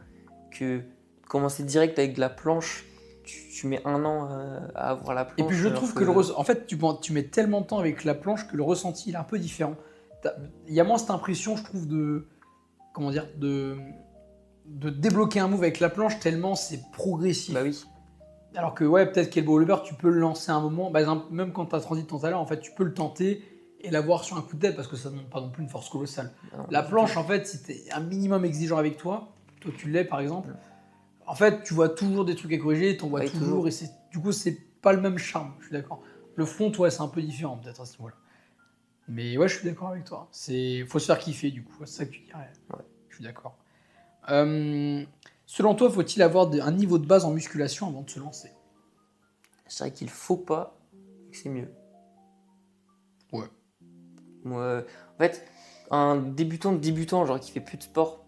que commencer direct avec de la planche, tu mets un an à avoir la planche. Et puis je alors trouve que en fait, tu mets tellement de temps avec la planche que le ressenti il est un peu différent. Il y a moins cette impression, je trouve, de. Comment dire de débloquer un move avec la planche tellement c'est progressif. Bah oui. Alors que, ouais, peut-être qu'Elbow Lever, tu peux le lancer à un moment. Par exemple, même quand tu as transit ton talent, en fait, tu peux le tenter et l'avoir sur un coup de tête parce que ça ne demande pas non plus une force colossale. Non, La du planche, tout. en fait, si tu es un minimum exigeant avec toi tu l'es par exemple, en fait, tu vois toujours des trucs à corriger, tu en vois Ouais, toujours, toujours. et du coup, c'est pas le même charme, je suis d'accord. Le front, ouais, c'est un peu différent peut-être à ce niveau-là. Mais ouais, je suis d'accord avec toi. Faut se faire kiffer du coup, c'est ça que tu dirais. Ouais. Je suis d'accord. Selon toi, faut-il avoir un niveau de base en musculation avant de se lancer? Je dirais qu'il faut pas, que c'est mieux. Ouais. Moi, en fait, un débutant, genre qui fait plus de sport,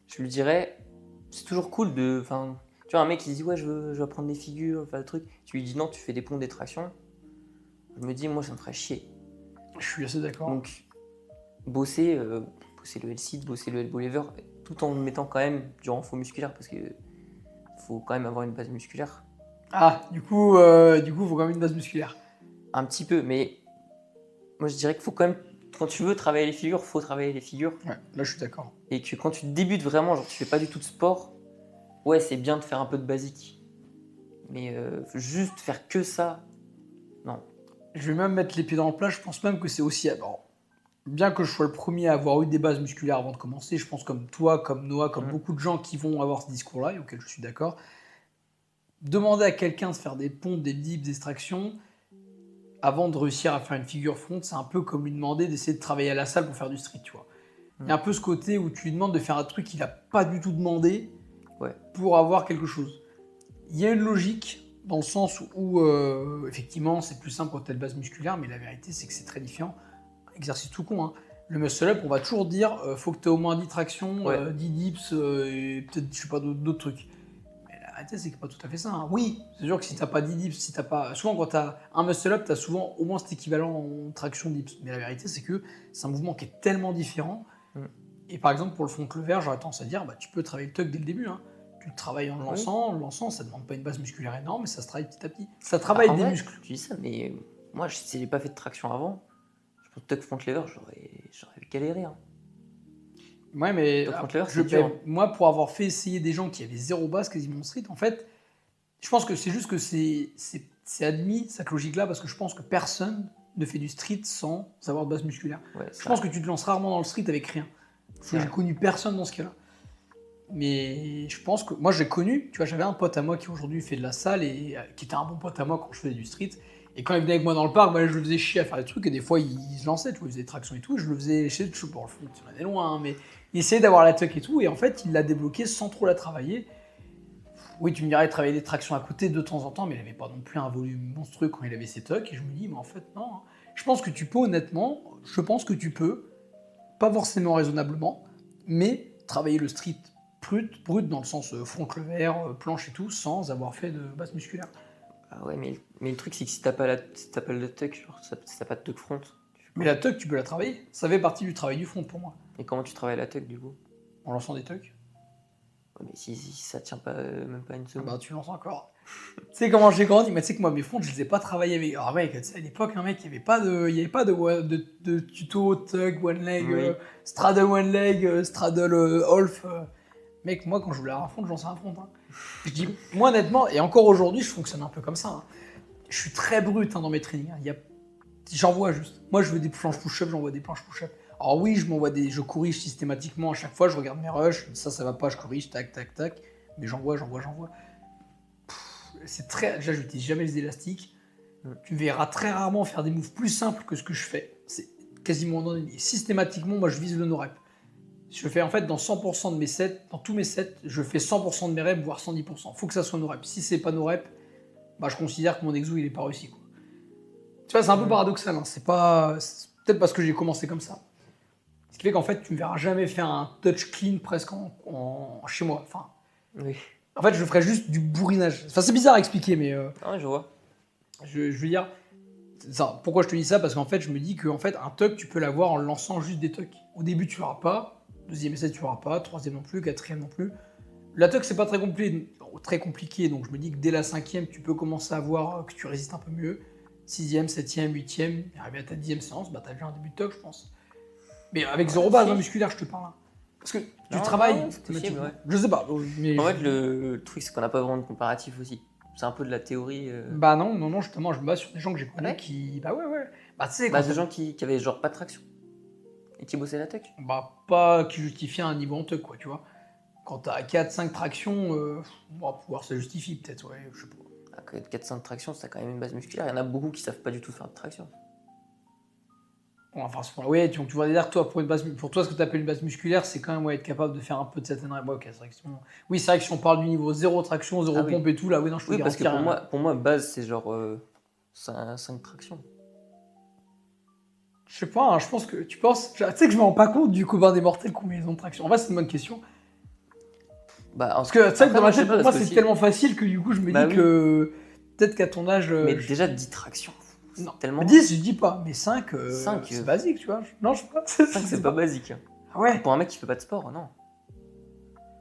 je lui dirais, c'est toujours cool de. Enfin, tu vois, un mec qui dit, ouais, je veux apprendre des figures, faire des trucs. Tu lui dis, non, tu fais des pompes, des tractions. Je me dis, moi, ça me ferait chier. Je suis assez d'accord. Donc, bosser le L-sit, bosser le elbow lever, tout en mettant quand même du renfort musculaire, parce que faut quand même avoir une base musculaire. Ah, du coup, faut quand même une base musculaire. Un petit peu, mais moi je dirais qu'il faut quand même, quand tu veux travailler les figures, faut travailler les figures. Ouais, là je suis d'accord. Et que quand tu débutes vraiment, genre tu fais pas du tout de sport, ouais, c'est bien de faire un peu de basique. Mais juste faire que ça, non. Je vais même mettre les pieds dans le plat, je pense même que c'est aussi. Bon, bien que je sois le premier à avoir eu des bases musculaires avant de commencer, je pense comme toi, comme Noah, comme beaucoup de gens qui vont avoir ce discours-là, et auquel je suis d'accord. Demander à quelqu'un de faire des pompes, des dips, des extractions, avant de réussir à faire une figure front, c'est un peu comme lui demander d'essayer de travailler à la salle pour faire du street, tu vois. Il y a un peu ce côté où tu lui demandes de faire un truc qu'il n'a pas du tout demandé pour avoir quelque chose. Il y a une logique dans le sens où, effectivement, c'est plus simple quand tu as une base musculaire, mais la vérité, c'est que c'est très différent. Exercice tout con, hein. Le muscle-up, on va toujours dire faut que tu aies au moins 10 tractions, 10 dips, et peut-être, je sais pas, d'autres trucs. Mais la réalité, c'est que pas tout à fait ça. Hein. Oui, c'est sûr que si t'as pas 10 dips, si t'as pas. Souvent, quand t'as un muscle-up, t'as souvent au moins cet équivalent en traction dips. Mais la vérité, c'est que c'est un mouvement qui est tellement différent Et par exemple, pour le front lever, j'aurais tendance à dire, bah, tu peux travailler le tuck dès le début. Hein. Tu le travailles en le lançant. Le lançant, ça ne demande pas une base musculaire énorme, mais ça se travaille petit à petit. Ça travaille En des vrai, muscles. Tu dis ça, mais moi, si j'ai pas fait de traction avant, je pense que tuck front lever, j'aurais galéré. Hein. Ouais, mais Tuck front lever, c'est dur. Hein. moi, pour avoir fait essayer des gens qui avaient 0 base quasiment en street, en fait, je pense que c'est juste que c'est admis, cette logique-là, parce que je pense que personne ne fait du street sans avoir de base musculaire. Ouais, Je pense que tu te lances rarement dans le street avec rien. J'ai connu personne dans ce cas-là. Mais je pense que moi j'ai connu, tu vois, j'avais un pote à moi qui aujourd'hui fait de la salle et qui était un bon pote à moi quand je faisais du street. Et quand il venait avec moi dans le parc, bah, je le faisais chier à faire des trucs et des fois il se lançait, tu vois, il faisait des tractions et tout. Et je le faisais chier, je bon, le foot, on est loin, hein, mais il essayait d'avoir la tuck et tout. Et en fait, il l'a débloqué sans trop la travailler. Oui, tu me dirais, il travaillait des tractions à côté de temps en temps, mais il n'avait pas non plus un volume monstrueux quand il avait ses tucks. Et je me dis, mais en fait, non. Hein. Je pense que tu peux, honnêtement, pas forcément raisonnablement, mais travailler le street brut dans le sens front lever, planche et tout, sans avoir fait de base musculaire. Ah ouais, mais le truc, c'est que si t'as pas le tuck, genre, si t'as pas de tuck front. Mais la tuck, tu peux la travailler. Ça fait partie du travail du front pour moi. Et comment tu travailles la tuck du coup? En lançant des tucks. Ouais, mais si ça tient pas, même pas une seconde. Bah tu lances encore. Tu sais comment j'ai grandi, mais tu sais que moi mes fronts je les ai pas travaillés avec. Alors mec, tu sais, à l'époque, un mec, il y avait pas de tuto tug, one leg, Oui. straddle one leg, straddle half. Mec, moi quand je voulais avoir un front, je lançais un front. Hein. Je dis, moi honnêtement, et encore aujourd'hui, je fonctionne un peu comme ça. Hein. Je suis très brut hein, dans mes trainings. Hein. J'envoie juste. Moi je veux des planches push-up, j'envoie des planches push-up. Alors oui, je corrige systématiquement à chaque fois, je regarde mes rushs, ça va pas, je corrige, tac, tac, tac. Mais j'envoie. C'est très. Déjà, je n'utilise jamais les élastiques. Tu verras très rarement faire des moves plus simples que ce que je fais. C'est quasiment non. Systématiquement, moi, je vise le no-rep. Je fais en fait dans 100% de mes sets, dans tous mes sets, je fais 100% de mes reps, voire 110%. Faut que ça soit no-rep. Si c'est pas no-rep, bah, je considère que mon exo, il est pas réussi. Quoi. Tu vois, c'est un peu paradoxal. Hein. C'est peut-être parce que j'ai commencé comme ça. Ce qui fait qu'en fait, tu me verras jamais faire un touch clean presque chez moi. Enfin, Oui. en fait, je ferais juste du bourrinage. Enfin, c'est bizarre à expliquer, mais Ah, je vois. je veux dire... Ça, pourquoi je te dis ça? Parce qu'en fait, je me dis qu'en fait, un tuck, tu peux l'avoir en lançant juste des tucks. Au début, tu l'auras pas. Deuxième essai, tu l'auras pas. Troisième non plus. Quatrième non plus. La tuck, c'est pas très compliqué. Donc, je me dis que dès la cinquième, tu peux commencer à voir que tu résistes un peu mieux. Sixième, septième, huitième. Arrivé à ta 10e séance, bah, t'as déjà un début de tuck, je pense. Mais avec zéro base musculaire, je te parle. Hein. Parce que tu travailles. C'est possible, ouais. Je sais pas. Mais En fait, le truc, c'est qu'on n'a pas vraiment de comparatif aussi. C'est un peu de la théorie. Bah non, justement, je me base sur des gens que j'ai connus qui. Bah ouais. Bah tu sais, des gens qui avaient genre pas de traction. Et qui bossaient la tuck. Bah pas qui justifient un niveau en tuck, quoi, tu vois. Quand t'as 4-5 tractions, on va pouvoir se justifie peut-être, ouais, je sais pas. 400 tractions, c'est quand même une base musculaire. Il y en a beaucoup qui savent pas du tout faire de traction. Enfin, ouais, tu vois dire toi pour toi ce que tu appelles une base musculaire, c'est quand même être capable de faire un peu de certaines ouais, ok, c'est vrai que oui, c'est vrai que si on parle du niveau 0 traction, 0 pompe et tout là, oui non, je peux parce que pour moi base c'est genre 5 tractions. Je sais pas, hein, je pense que tu sais que je me rends pas compte du commun des mortels combien ils ont de traction. En vrai, c'est une bonne question. Bah, parce que tu sais que dans ma tête, pour moi c'est tellement facile que du coup je me dis que peut-être qu'à ton âge mais déjà 10 tractions. Non, tellement 10 je dis pas, mais 5, 5 c'est basique, tu vois. Non, je sais pas. 5 c'est pas basique. Ah ouais. Pour un mec qui fait pas de sport, non.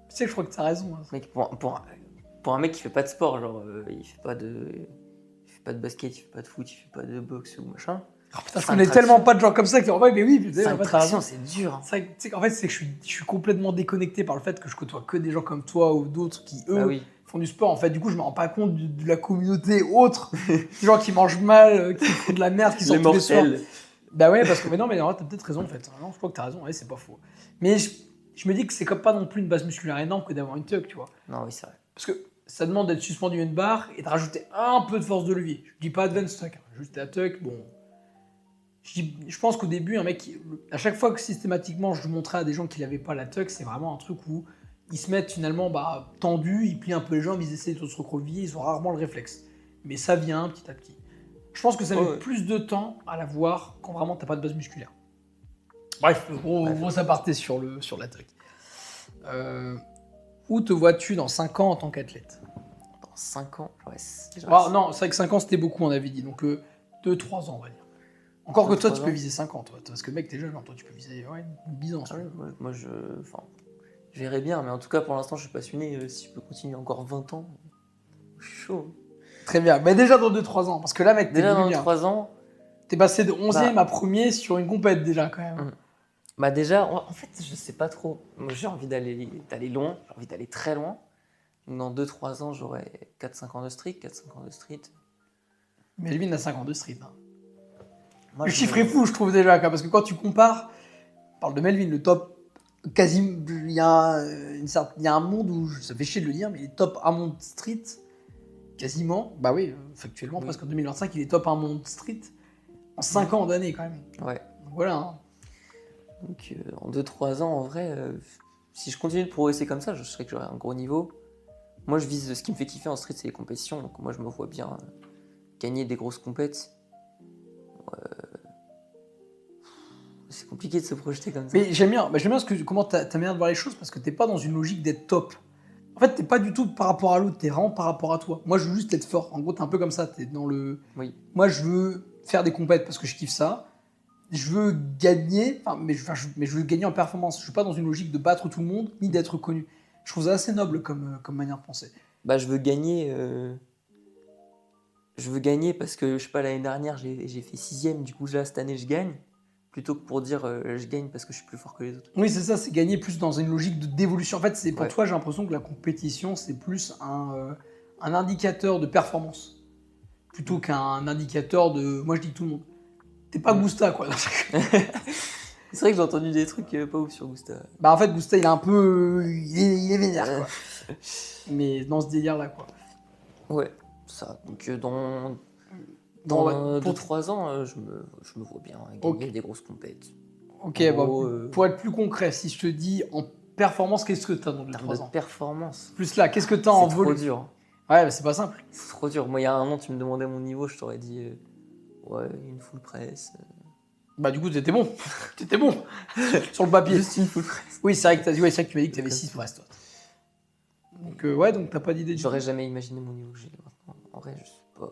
Tu sais que je crois que t'as raison. Hein. Mec, pour un mec qui fait pas de sport, genre il fait pas de basket, il fait pas de foot, il fait pas de boxe ou machin. Oh putain, je connais tellement pas de gens comme ça qui en vrai, mais oui, 5 tractions, c'est dur. Hein. En fait, c'est que je suis complètement déconnecté par le fait que je côtoie que des gens comme toi ou d'autres qui, eux, font du sport. En fait, du coup, je me rends pas compte de la communauté autre. Des gens qui mangent mal, qui font de la merde, qui sont tous les soirs. Bah ouais, parce que, mais non, t'as peut-être raison, en fait. Non, je crois que t'as raison, ouais, c'est pas faux. Mais je me dis que c'est comme pas non plus une base musculaire énorme que d'avoir une tuck, tu vois. Non, oui, c'est vrai. Parce que ça demande d'être suspendu à une barre et de rajouter un peu de force de levier. Je dis pas advanced tuck, hein, juste la tuck, bon. Je pense qu'au début, un mec, à chaque fois que systématiquement je montrais à des gens qui n'avaient pas la tuck, c'est vraiment un truc où ils se mettent finalement tendus, ils plient un peu les jambes, ils essaient de se recroqueviller, ils ont rarement le réflexe. Mais ça vient petit à petit. Je pense que ça met plus de temps à la voir quand vraiment t'as pas de base musculaire. Bref, gros aparté sur la tuck. Où te vois-tu dans 5 ans en tant qu'athlète? Dans 5 ans, ouais. Non, c'est vrai que 5 ans c'était beaucoup, on avait dit. Donc 2-3 ans, on va dire. Encore que toi, 23 tu peux ans. viser 50, toi, parce que mec, t'es jeune, genre, toi, tu peux viser 10 ans. Ah ouais, moi, je verrais bien, mais en tout cas, pour l'instant, je suis passionné. Si je peux continuer encore 20 ans, je suis chaud. Très bien. Mais déjà dans 2-3 ans, parce que là, mec, Déjà t'évolues dans bien. 3 ans, T'es passé de 11e bah, à premier sur une compète déjà, quand même. bah déjà, en fait, je sais pas trop. Moi, j'ai envie d'aller loin, j'ai envie d'aller très loin. Donc, dans 2-3 ans, j'aurai 4-5 ans de street, 4-5 ans de street. Melvin a 52 street. Hein. Moi, Le je chiffre me- est fou, je trouve déjà, parce que quand tu compares, on parle de Melvin, le top quasi. Il y a, il y a un monde où, ça fait chier de le dire, mais il est top 1 monde street, quasiment. Bah oui, factuellement, Oui. presque en 2025, il est top 1 monde street. En 5 ans d'année, quand même. Ouais. Donc voilà. Hein. Donc, en 2-3 ans, en vrai, si je continue de progresser comme ça, je sais que j'aurai un gros niveau. Moi, je vise ce qui me fait kiffer en street, c'est les compétitions. Donc, moi, je me vois bien gagner des grosses compètes. C'est compliqué de se projeter comme ça. Mais j'aime bien, comment ta manière de voir les choses, parce que t'es pas dans une logique d'être top. En fait, t'es pas du tout par rapport à l'autre, t'es vraiment par rapport à toi. Moi, je veux juste être fort. En gros, t'es un peu comme ça. T'es dans le. Oui. Moi, je veux faire des compètes parce que je kiffe ça. Je veux gagner, mais je veux gagner en performance. Je suis pas dans une logique de battre tout le monde ni d'être connu. Je trouve ça assez noble comme manière de penser. Bah, je veux gagner. Je veux gagner parce que, je sais pas, l'année dernière, j'ai fait 6ème. Du coup, là, cette année, je gagne. Plutôt que pour dire je gagne parce que je suis plus fort que les autres. Oui, c'est ça, c'est gagner plus dans une logique d'évolution. En fait, c'est pour Ouais. toi, j'ai l'impression que la compétition, c'est plus un indicateur de performance plutôt qu'un indicateur de. Moi, je dis tout le monde. T'es pas Gusta, quoi. C'est vrai que j'ai entendu des trucs pas ouf sur Gusta. Bah, en fait, Gusta, il est un peu. Il est vénère, quoi. Mais dans ce délire-là, quoi. Ouais, ça. Donc, Bon, dans ouais, pour- 2-3 ans, je me vois bien gagner Ok. des grosses compètes. Ok, En bah, gros, pour être plus concret, si je te dis en performance, qu'est-ce que t'as dans en termes 2-3 de ans performance, Plus là, qu'est-ce que t'as en c'est trop volume dur. Ouais, bah, c'est pas simple. C'est trop dur. Moi, il y a un an, tu me demandais mon niveau, je t'aurais dit ouais, une full press. Bah, du coup, t'étais bon. T'étais bon. Sur le papier. Juste une full press. Oui, c'est vrai que c'est vrai que tu m'as dit que t'avais 6 presses, toi. Donc, ouais, donc t'as pas d'idée du J'aurais jamais imaginé mon niveau que j'ai maintenant. En vrai, je sais pas.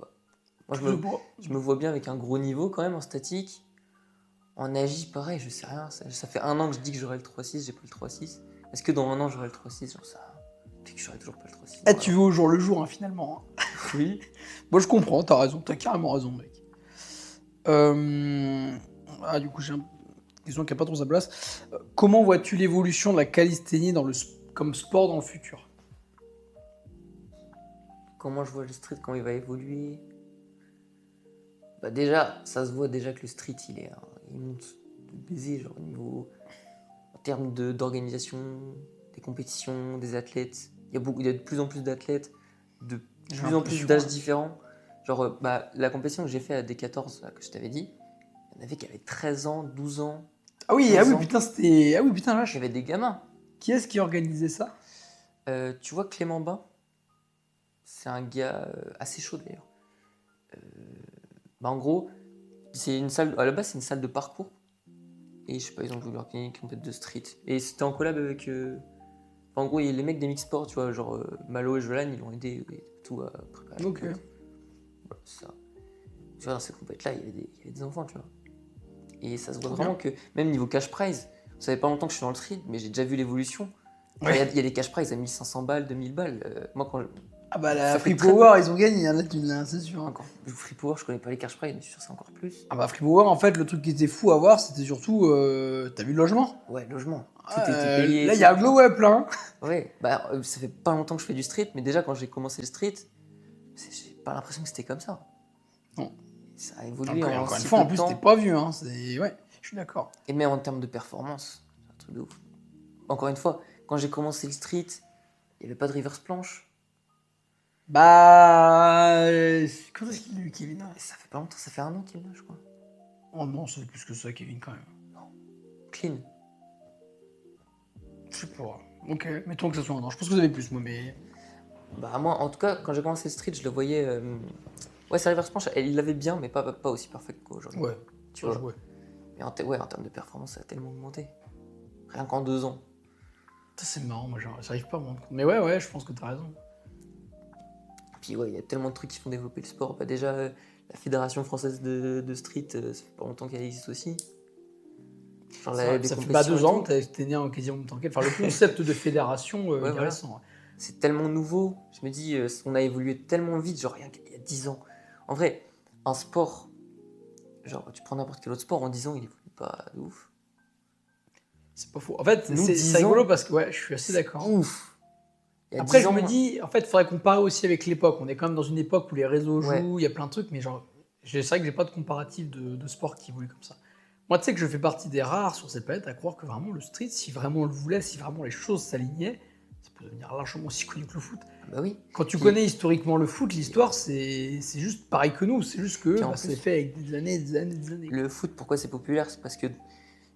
Moi, tout. je me vois bien avec un gros niveau quand même en statique. En agi, pareil, je sais rien. Ça fait un an que je dis que j'aurai le 3-6, j'ai pas le 3-6. Est-ce que dans un an j'aurai le 3-6 genre ça puis que j'aurai toujours pas le 3-6. Eh, tu veux au jour le jour, hein, finalement. Hein. Oui. Moi, je comprends, t'as raison, t'as carrément raison, mec. Ah, du coup, j'ai une question qui a pas trop sa place. Comment vois-tu l'évolution de la calisthénie comme sport dans le futur Comment je vois le street, comment il va évoluer? Bah déjà, ça se voit déjà que le street, il monte de baiser, genre au niveau, en termes d'organisation, des compétitions, des athlètes. Il y a de plus en plus d'athlètes, de J'ai plus en plus l'impression, d'âges hein. différents. Genre, la compétition que j'ai fait à D14, là, que je t'avais dit, il y en avait qui avaient 13 ans, 12 ans. Ah oui, 15 ah oui, ans. putain, c'était. Ah oui, putain, Il vache. y avait des gamins. Qui est-ce qui organisait ça Tu vois Clément Bain, c'est un gars assez chaud d'ailleurs. En gros, c'est une salle. À la base, c'est une salle de parcours. Et je sais pas, ils ont voulu organiser une compète de street. Et c'était en collab avec. En gros, il y a les mecs des Mix Sports, tu vois, genre Malo et Jolan, ils l'ont aidé et tout à préparer. la Ok. compète. Voilà, c'est ça. Tu vois, dans cette compète-là, il y avait des enfants, tu vois. Et ça se voit Trop vraiment que, même niveau cash prize, ça fait pas longtemps que je suis dans le street, mais j'ai déjà vu l'évolution. Genre, Ouais. il y a des cash prize à 1500 balles, 2000 balles. Moi, quand Ah bah, la ça fait Free très Power, ils ont gagné, hein, là, c'est sûr. Hein. encore. Le Free Power, je connais pas les cash prize, mais je suis sûr que c'est encore plus. Ah bah, Free Power, en fait, le truc qui était fou à voir, c'était surtout. T'as vu le logement Ouais, logement. Tout était payé. Là, il y a un glow up, là. Hein. Ouais, ça fait pas longtemps que je fais du street, mais déjà quand j'ai commencé le street, j'ai pas l'impression que c'était comme ça. Non. Ça a évolué Encore une si fois, peu en de plus, temps. t'es pas vieux, hein. Ouais, je suis d'accord. Et même en termes de performance, c'est un truc de ouf. Encore une fois, quand j'ai commencé le street, il n'y avait pas de reverse planche. Bah. Quand est-ce qu'il l'a eu, Kevin Et ça fait pas longtemps, ça fait un an qu'il l'a, je crois. Oh non, ça fait plus que ça, Kevin, quand même. Clean. Je sais pas. Ok, mettons que ça soit un an. Je pense que vous avez plus, moi, mais. Bah moi, en tout cas, quand j'ai commencé le street, je le voyais... Ouais, sa reverse planche, il l'avait bien, mais pas aussi parfait qu'aujourd'hui. Ouais, Tu ça vois. jouait. Mais en termes de performance, ça a tellement augmenté. Rien qu'en 2 ans. Ça, c'est marrant, moi, j'arrive pas à me rendre compte. Mais ouais, je pense que t'as raison. Puis ouais, il y a tellement de trucs qui font développer le sport. Bah déjà, La Fédération française de street, ça fait pas longtemps qu'elle existe aussi. Genre, des Ça fait compétitions 2 et ans, tout. t'es né en quasiment en même temps qu'elle. Enfin, le concept de fédération, il est voilà. récent. C'est tellement nouveau. Je me dis, on a évolué tellement vite, genre rien qu'il y a 10 ans. En vrai, un sport, genre tu prends n'importe quel autre sport, en 10 ans, il évolue pas de ouf. C'est pas faux. En fait, Nous, c'est 10 rigolo ans, parce que ouais, je suis assez d'accord. Ouf. Il y a Après, 10 je ans, me dis, en fait, il faudrait comparer aussi avec l'époque. On est quand même dans une époque où les réseaux Ouais. jouent, il y a plein de trucs, mais genre, c'est vrai que j'ai pas de comparatif de sport qui évolue comme ça. Moi, tu sais que je fais partie des rares sur cette planète à croire que vraiment le street, si vraiment on le voulait, si vraiment les choses s'alignaient, ça peut devenir largement aussi connu que le foot. Ah bah oui. Quand tu Puis- connais historiquement le foot, l'histoire, c'est juste pareil que nous. C'est juste que Puis en plus- c'est fait avec des années, des années, des années. Le foot, pourquoi c'est populaire? C'est parce que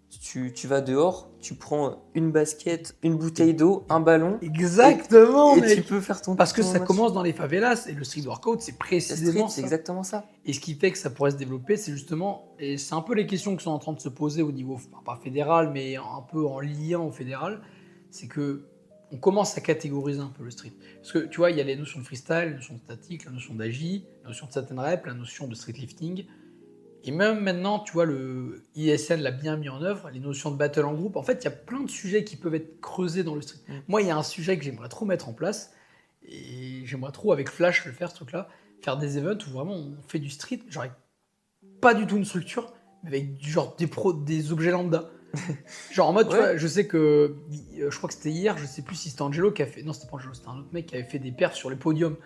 tu vas dehors, tu prends une basket, une bouteille d'eau, un ballon, Exactement, et mec. tu peux faire ton Parce que ton ça match. commence dans les favelas et le street workout, c'est Le précisément street, c'est ça. exactement ça. Et ce qui fait que ça pourrait se développer, c'est justement, et c'est un peu les questions qui sont en train de se poser au niveau, pas fédéral, mais un peu en lien au fédéral, c'est que on commence à catégoriser un peu le street. Parce que tu vois, il y a les notions de freestyle, la notion de statique, la notion d'agi, la notion de satin rep, la notion de street lifting. Et même maintenant, tu vois, le ISN l'a bien mis en œuvre, les notions de battle en groupe. En fait, il y a plein de sujets qui peuvent être creusés dans le street. Moi, il y a un sujet que j'aimerais trop mettre en place, et j'aimerais trop, avec Flash, le faire, ce truc-là, faire des events où vraiment on fait du street, genre avec pas du tout une structure, mais avec genre des objets lambda. Genre en mode, tu Ouais. vois, je sais que, je crois que c'était hier, je sais plus si c'était Angelo qui a fait, non c'était pas Angelo, c'était un autre mec qui avait fait des perfs sur les podiums.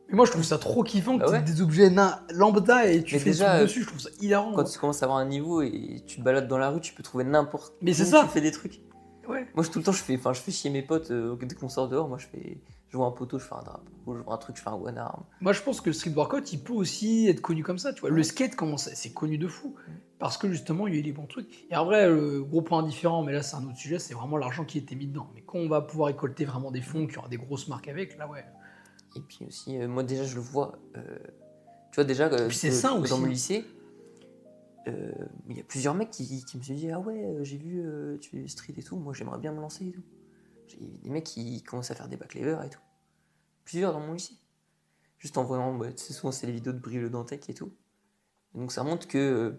Mais moi je trouve ça trop kiffant que Bah t'aies ouais. des objets lambda et tu Mais fais déjà, des trucs dessus, je trouve ça hilarant. Quand tu commences à avoir un niveau et tu te balades dans la rue, tu peux trouver n'importe Mais c'est où ça. tu fais des trucs. Ouais. Moi, tout le temps, je fais chier mes potes dès qu'on sort dehors. Moi, je vois un poteau, je fais un drapeau. Je vois un truc, je fais un one arm. Moi, je pense que le street workout, il peut aussi être connu comme ça, tu vois. Le skate, c'est connu de fou. Parce que justement, il y a eu les bons trucs. Et en vrai, le gros point différent, mais là, c'est un autre sujet, c'est vraiment l'argent qui était mis dedans. Mais quand on va pouvoir récolter vraiment des fonds, qu'il y aura des grosses marques avec, là, ouais. Et puis aussi, moi, déjà, je le vois. Tu vois, déjà, puis c'est sain aussi, dans mon hein. lycée, il y a plusieurs mecs qui me sont dit: ah ouais, j'ai vu, tu fais du street et tout. Moi, j'aimerais bien me lancer et tout. J'ai des mecs qui commencent à faire des back levers et tout. Plusieurs dans mon lycée. Juste en voyant, tu sais, souvent, c'est les vidéos de Brie le Dantec et tout. Et donc, ça montre que,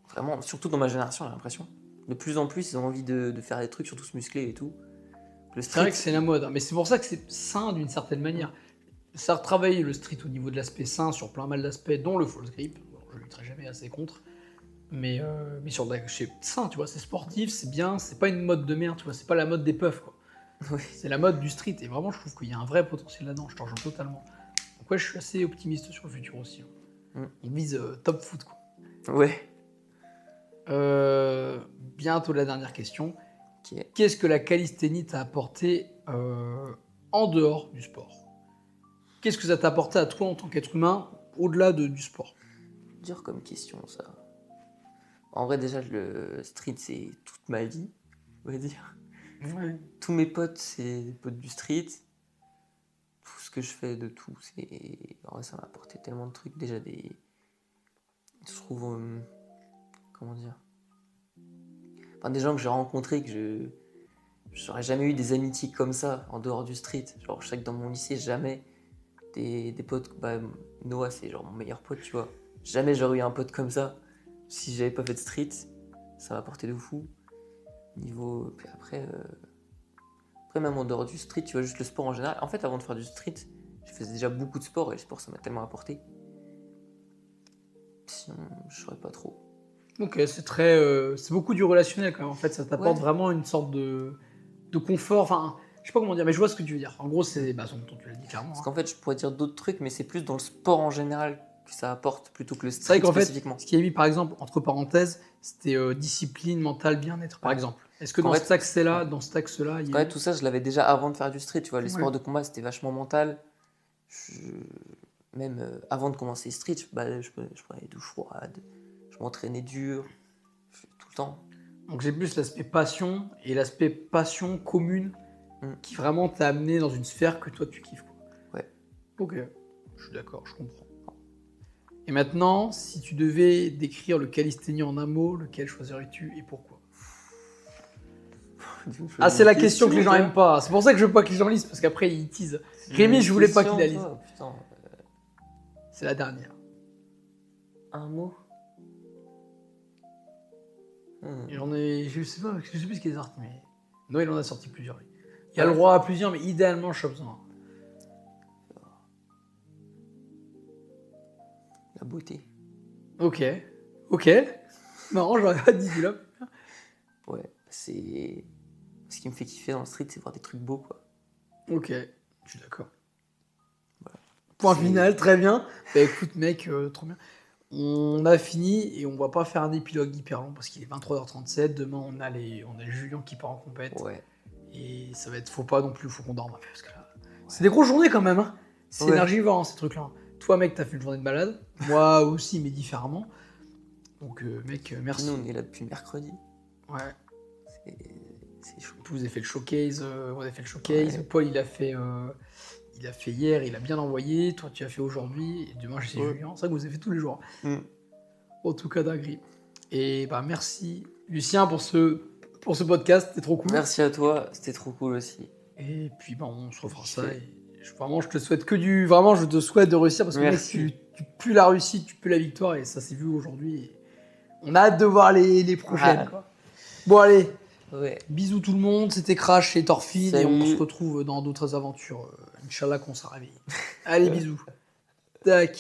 vraiment, surtout dans ma génération, j'ai l'impression, de plus en plus, ils ont envie de faire des trucs, surtout se muscler et tout. Le C'est vrai street, que c'est la mode, hein. Mais c'est pour ça que c'est sain d'une certaine manière. Ça a retravaillé le street au niveau de l'aspect sain sur plein mal d'aspects, dont le false grip. Bon, je ne lutterai jamais assez contre. Mais sur c'est sain, tu vois, c'est sportif, c'est bien, c'est pas une mode de merde, tu vois, c'est pas la mode des puffs, quoi. Ouais. C'est la mode du street, et vraiment, je trouve qu'il y a un vrai potentiel là-dedans, je t'en rejoins totalement. Donc ouais, je suis assez optimiste sur le futur aussi. On vise top foot, quoi. Ouais. Bientôt la dernière question. Ok. Qu'est-ce que la calisthénie t'a apporté en dehors du sport? Qu'est-ce que ça t'a apporté à toi en tant qu'être humain, au-delà du sport? Dur comme question, ça. En vrai, déjà, le street, c'est toute ma vie, on va dire. Ouais. Tous mes potes, c'est des potes du street. Tout ce que je fais de tout, c'est... En vrai, ça m'a apporté tellement de trucs. Déjà, je trouve... Comment dire? Enfin, des gens que j'ai rencontrés, que j'aurais jamais eu des amitiés comme ça, en dehors du street. Genre, je sais que dans mon lycée, jamais des potes... Bah, Noah, c'est genre mon meilleur pote, tu vois. Jamais j'aurais eu un pote comme ça. Si j'avais pas fait de street, ça m'a apporté de fou. Niveau... Puis après, même en dehors du street, tu vois, juste le sport en général. En fait, avant de faire du street, je faisais déjà beaucoup de sport et le sport, ça m'a tellement apporté. Sinon, je saurais pas trop. Ok, c'est beaucoup du relationnel quand même. En fait, ça t'apporte vraiment une sorte de confort. Enfin, je sais pas comment dire, mais je vois ce que tu veux dire. En gros, c'est son ton, tu l'as dit clairement. Parce qu'en fait, je pourrais dire d'autres trucs, mais c'est plus dans le sport en général que ça apporte plutôt que le C'est street vrai qu'en fait, spécifiquement. ce qui est mis par exemple entre parenthèses, c'était discipline, mentale, bien-être, par exemple. Est-ce que En dans fait, cet axe-là, il y a... Ouais, tout ça, je l'avais déjà avant de faire du street. Tu vois, les sports de combat, c'était vachement mental. Même avant de commencer street, je prenais des douches froides, je m'entraînais dur, tout le temps. Donc j'ai plus l'aspect passion et l'aspect passion commune qui vraiment t'a amené dans une sphère que toi tu kiffes, quoi. Ouais. Ok, je suis d'accord, je comprends. Et maintenant, si tu devais décrire le calisthénie en un mot, lequel choisirais-tu et pourquoi? Ah, c'est la question que les gens aiment pas. C'est pour ça que je veux pas que les gens lisent, parce qu'après ils teasent. Rémi, je voulais pas qu'il la lise. Putain. C'est la dernière. Un mot. Il en est, je sais plus ce qu'il est sorti, mais Noël en a sorti plusieurs. Lui. Il y a le droit à plusieurs, mais idéalement, je suis besoin. La beauté. Ok. Marrant, j'aurais pas dit là. Ouais, c'est. Ce qui me fait kiffer dans le street, c'est voir des trucs beaux, quoi. Ok, je suis d'accord. Voilà. Point C'est- final, très bien. Bah écoute, mec, trop bien. On a fini et on va pas faire un épilogue hyper long parce qu'il est 23h37. Demain, on a Julien qui part en compète. Ouais. Et ça va être. Faut pas non plus, faut qu'on dorme un peu. Parce que là, c'est des grosses journées quand même. Hein. C'est Ouais. énergivore, hein, ces trucs-là. Toi, mec, t'as fait une journée de malade. Moi aussi, mais différemment. Donc, mec, merci. Nous, on est là depuis mercredi. Ouais. C'est chaud. Vous avez fait le showcase. On a fait le showcase. Ouais. Paul, il a fait hier. Il a bien envoyé. Toi, tu as fait aujourd'hui. Et demain, j'ai Ouais. Julien. C'est vrai que vous avez fait tous les jours. Mm. En tout cas, dinguerie. Et bah, merci, Lucien, pour ce podcast. C'était trop cool. Merci à toi, c'était trop cool aussi. Et puis, bah, on se refera Je ça. fais- Et vraiment, je te souhaite Vraiment, je te souhaite de réussir parce que mec, Merci. tu pues la réussite, tu pues la victoire. Et ça s'est vu aujourd'hui. Et on a hâte de voir les prochaines. Ah. Quoi. Bon, allez. Ouais. Bisous tout le monde. C'était Crash et Torfine. Et on Salut. se retrouve dans d'autres aventures. Inch'Allah qu'on s'en réveille. Allez, bisous. Tac.